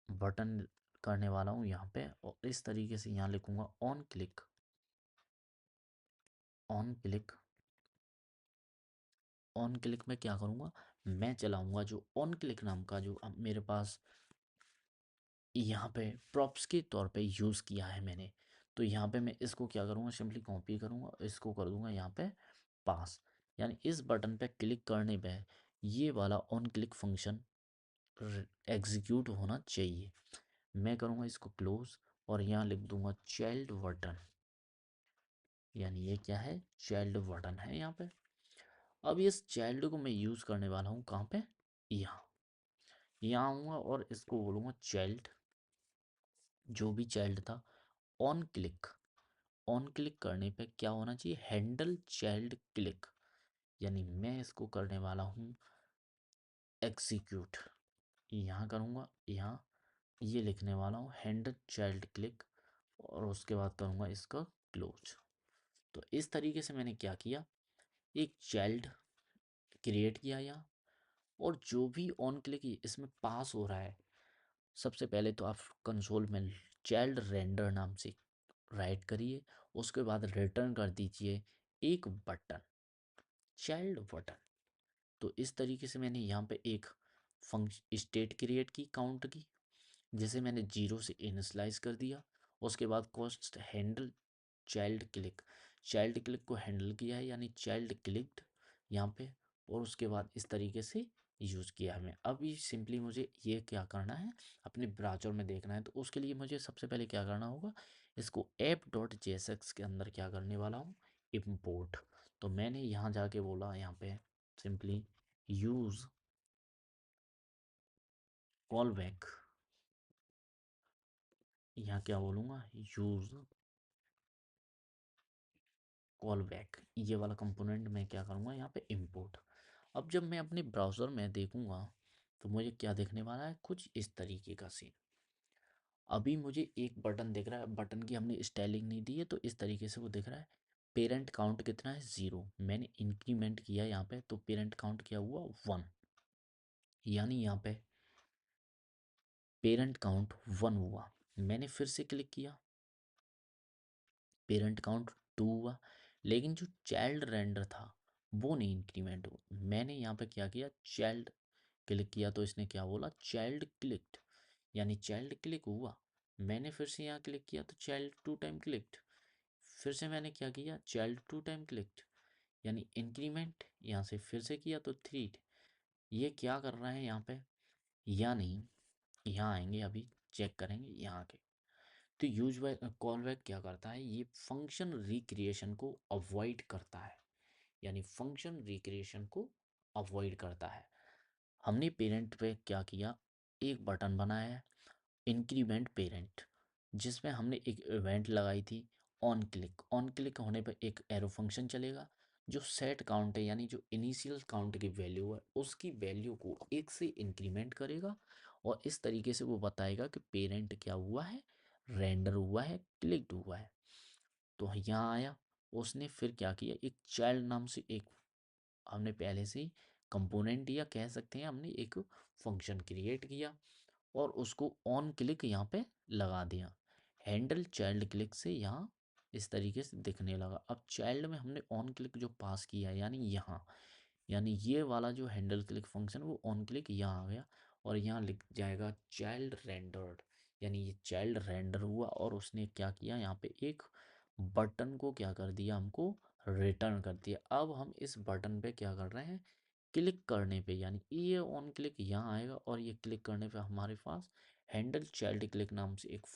बटन करने वाला हूँ यहाँ पे। और इस तरीके से यहाँ लिखूँगा on click, on click, on click में क्या करूँगा, मैं चलाऊँगा जो ऑन क्लिक नाम का जो अब मेरे पास यहाँ पे प्रॉप्स के तौर पे यूज़ किया है मैंने। तो यहाँ पे मैं इसको क्या करूँगा, सिंपली कॉपी करूँगा, इसको कर दूँगा यहाँ पे पास, यानी इस बटन पे क्लिक करने पे ये वाला ऑन क्लिक फंक्शन एग्जीक्यूट होना चाहिए। मैं करूँगा इसको क्लोज और यहाँ लिख दूँगा चाइल्ड बटन, यानी ये क्या है, चाइल्ड बटन है यहाँ पे। अब इस चाइल्ड को मैं यूज़ करने वाला हूँ कहाँ पे, यहाँ, यहाँ आऊँगा और इसको बोलूँगा चाइल्ड, जो भी चाइल्ड था ऑन क्लिक। ऑन क्लिक करने पे क्या होना चाहिए, हैंडल चाइल्ड क्लिक, यानी मैं इसको करने वाला हूँ एग्जीक्यूट। यहाँ करूँगा, यहाँ ये लिखने वाला हूँ हैंडल चाइल्ड क्लिक और उसके बाद करूँगा इसका क्लोज। तो इस तरीके से मैंने क्या किया, एक चाइल्ड क्रिएट किया यहाँ, और जो भी ऑन क्लिक इसमें पास हो रहा है, सबसे पहले तो आप कंसोल में चाइल्ड रेंडर नाम से राइट करिए, उसके बाद रिटर्न कर दीजिए एक बटन, चाइल्ड बटन। तो इस तरीके से मैंने यहाँ पे एक फंक्शन स्टेट क्रिएट की काउंट की, जिसे मैंने 0 से इनिशलाइज कर दिया। उसके बाद cost handle child click, child click को हैंडल किया है, यानी चाइल्ड क्लिक्ड यहाँ पे। और उसके बाद इस तरीके से यूज़ किया है मैं। अभी सिंपली मुझे ये क्या करना है, अपने ब्राउज़र में देखना है। तो उसके लिए मुझे सबसे पहले क्या करना होगा, इसको app.jsx के अंदर क्या करने वाला हूँ, इम्पोर्ट। तो मैंने यहाँ जाके बोला, यहाँ पे सिंपली यूज़ कॉल बैक, यहाँ क्या बोलूँगा, यूज कॉल बैक, ये वाला कंपोनेंट मैं क्या करूँगा यहाँ पे इंपोर्ट। अब जब मैं अपने ब्राउज़र में देखूँगा तो मुझे क्या देखने वाला है, कुछ इस तरीके का सीन। अभी मुझे एक बटन दिख रहा है, बटन की हमने स्टाइलिंग नहीं दी है तो इस तरीके से वो दिख रहा है। पेरेंट काउंट कितना है, 0। मैंने इंक्रीमेंट किया यहाँ पे तो पेरेंट काउंट क्या हुआ, 1। यानी यहाँ पे पेरेंट काउंट 1 हुआ। मैंने फिर से क्लिक किया, पेरेंट काउंट 2 हुआ। लेकिन जो चाइल्ड रेंडर था वो नहीं इंक्रीमेंट हुआ। मैंने यहाँ पे क्या किया, चाइल्ड क्लिक किया तो इसने क्या बोला, चाइल्ड क्लिक्ड, यानी चाइल्ड क्लिक हुआ। मैंने फिर से यहाँ क्लिक किया तो चाइल्ड 2 टाइम क्लिक्ड। फिर से मैंने क्या किया, चाइल्ड 2 टाइम क्लिक्ड, यानी इंक्रीमेंट। यहाँ से फिर से किया तो 3। ये क्या कर रहा है यहाँ पे, या नहीं, यहाँ आएंगे अभी चेक करेंगे यहाँ के। तो यूज बाय कॉल बैक क्या करता है, ये फंक्शन रिक्रिएशन को अवॉइड करता है, यानी फंक्शन रिक्रिएशन को अवॉइड करता है। हमने पेरेंट पे क्या किया, एक बटन बनाया है, इंक्रीमेंट पेरेंट, जिसमें हमने एक इवेंट लगाई थी ऑन क्लिक। ऑन क्लिक होने पर एक एरो फंक्शन चलेगा जो सेट काउंट है, यानी जो इनिशियल काउंट की वैल्यू है उसकी वैल्यू को 1 से इंक्रीमेंट करेगा और इस तरीके से वो बताएगा कि पेरेंट क्या हुआ है, रेंडर हुआ है, क्लिक्ड हुआ है। तो यहाँ आया, उसने फिर क्या किया, एक चाइल्ड नाम से एक हमने पहले से ही कंपोनेंट या कह सकते हैं हमने एक फंक्शन क्रिएट किया और उसको ऑन क्लिक यहाँ पे लगा दिया। हैंडल चाइल्ड क्लिक से यहाँ इस तरीके से दिखने लगा। अब चाइल्ड में हमने ऑन क्लिक जो पास किया यानी यहाँ, यानी ये वाला जो हैंडल क्लिक फंक्शन वो ऑन क्लिक यहाँ आ गया और यहाँ लिख जाएगा चाइल्ड रेंडर्ड, यानी ये चाइल्ड रेंडर हुआ। और उसने क्या किया, यहाँ पे एक बटन को क्या कर दिया, हमको रिटर्न कर दिया। अब हम इस बटन पे क्या कर रहे हैं, क्लिक करने पे, यानी ये ऑन क्लिक यहाँ आएगा और ये क्लिक करने पे हमारे पास हैंडल चाइल्ड क्लिक नाम से एक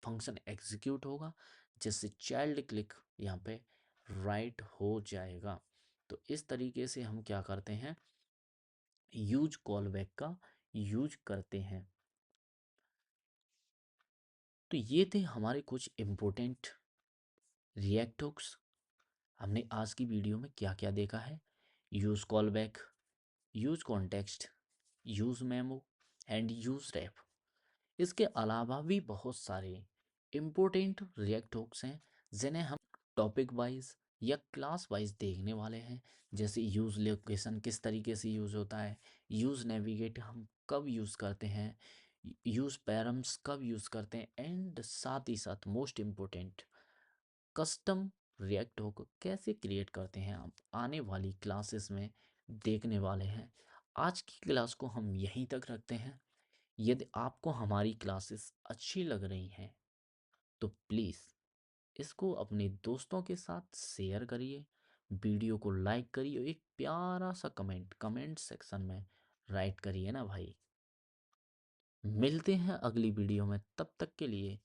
फंक्शन एग्जीक्यूट होगा जिससे चाइल्ड क्लिक यहाँ पे राइट हो जाएगा। तो इस तरीके से हम क्या करते हैं, यूज कॉल बैक का यूज करते हैं। तो ये थे हमारे कुछ इम्पोर्टेंट रिएक्ट हुक्स। हमने आज की वीडियो में क्या क्या देखा है, use callback, use context, use memo and use ref. इसके अलावा भी बहुत सारे इम्पोर्टेंट रिएक्ट हुक्स हैं जिन्हें हम टॉपिक वाइज या क्लास वाइज देखने वाले हैं। जैसे यूज़ लोकेशन किस तरीके से यूज़ होता है, यूज़ नेविगेट हम कब यूज़ करते हैं, यूज़ पैरम्स कब यूज़ करते हैं, एंड साथ ही साथ most important custom react hook कैसे क्रिएट करते हैं आप आने वाली क्लासेस में देखने वाले हैं। आज की क्लास को हम यहीं तक रखते हैं। यदि आपको हमारी क्लासेस अच्छी लग रही हैं तो प्लीज़ इसको अपने दोस्तों के साथ शेयर करिए, वीडियो को लाइक करिए और एक प्यारा सा कमेंट सेक्शन में राइट करिए ना भाई। मिलते हैं अगली वीडियो में, तब तक के लिए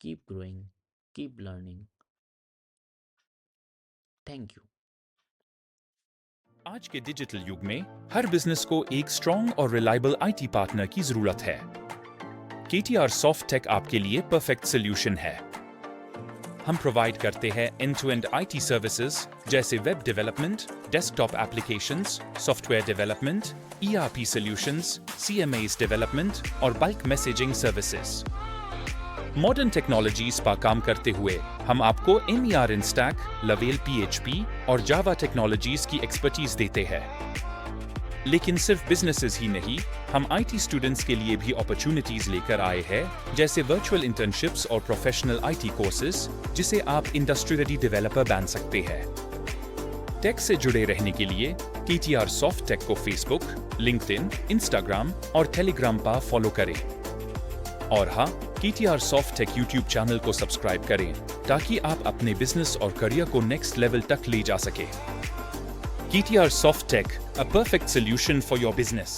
keep growing, keep learning. Thank you. आज के डिजिटल युग में हर बिजनेस को एक स्ट्रॉन्ग और रिलायबल आईटी पार्टनर की जरूरत है। KTR सॉफ्ट टेक आपके लिए परफेक्ट सॉल्यूशन है। हम प्रोवाइड करते हैं एंड-टू-एंड IT सर्विसेज जैसे web development, desktop applications, software development, ERP solutions, CMAs development और bulk messaging services. Modern technologies पर काम करते हुए हम आपको MER Instack, Laravel PHP और Java टेक्नोलॉजीज की एक्सपर्टीज देते हैं। लेकिन सिर्फ बिजनेसेस ही नहीं, हम IT स्टूडेंट्स के लिए भी अपॉर्चुनिटीज लेकर आए हैं, जैसे वर्चुअल इंटर्नशिप्स और प्रोफेशनल IT कोर्सेज जिसे आप इंडस्ट्री रेडी डेवलपर बन सकते हैं। टेक से जुड़े रहने के लिए KTR सॉफ्ट टेक को फेसबुक, लिंक्डइन, इंस्टाग्राम और टेलीग्राम पर फॉलो करें। और हाँ, KTR soft take YouTube channel को सब्सक्राइब करें ताकि आप अपने बिजनेस और करियर को नेक्स्ट लेवल तक ले जा सके। KTR Soft Tech, a perfect solution for your business.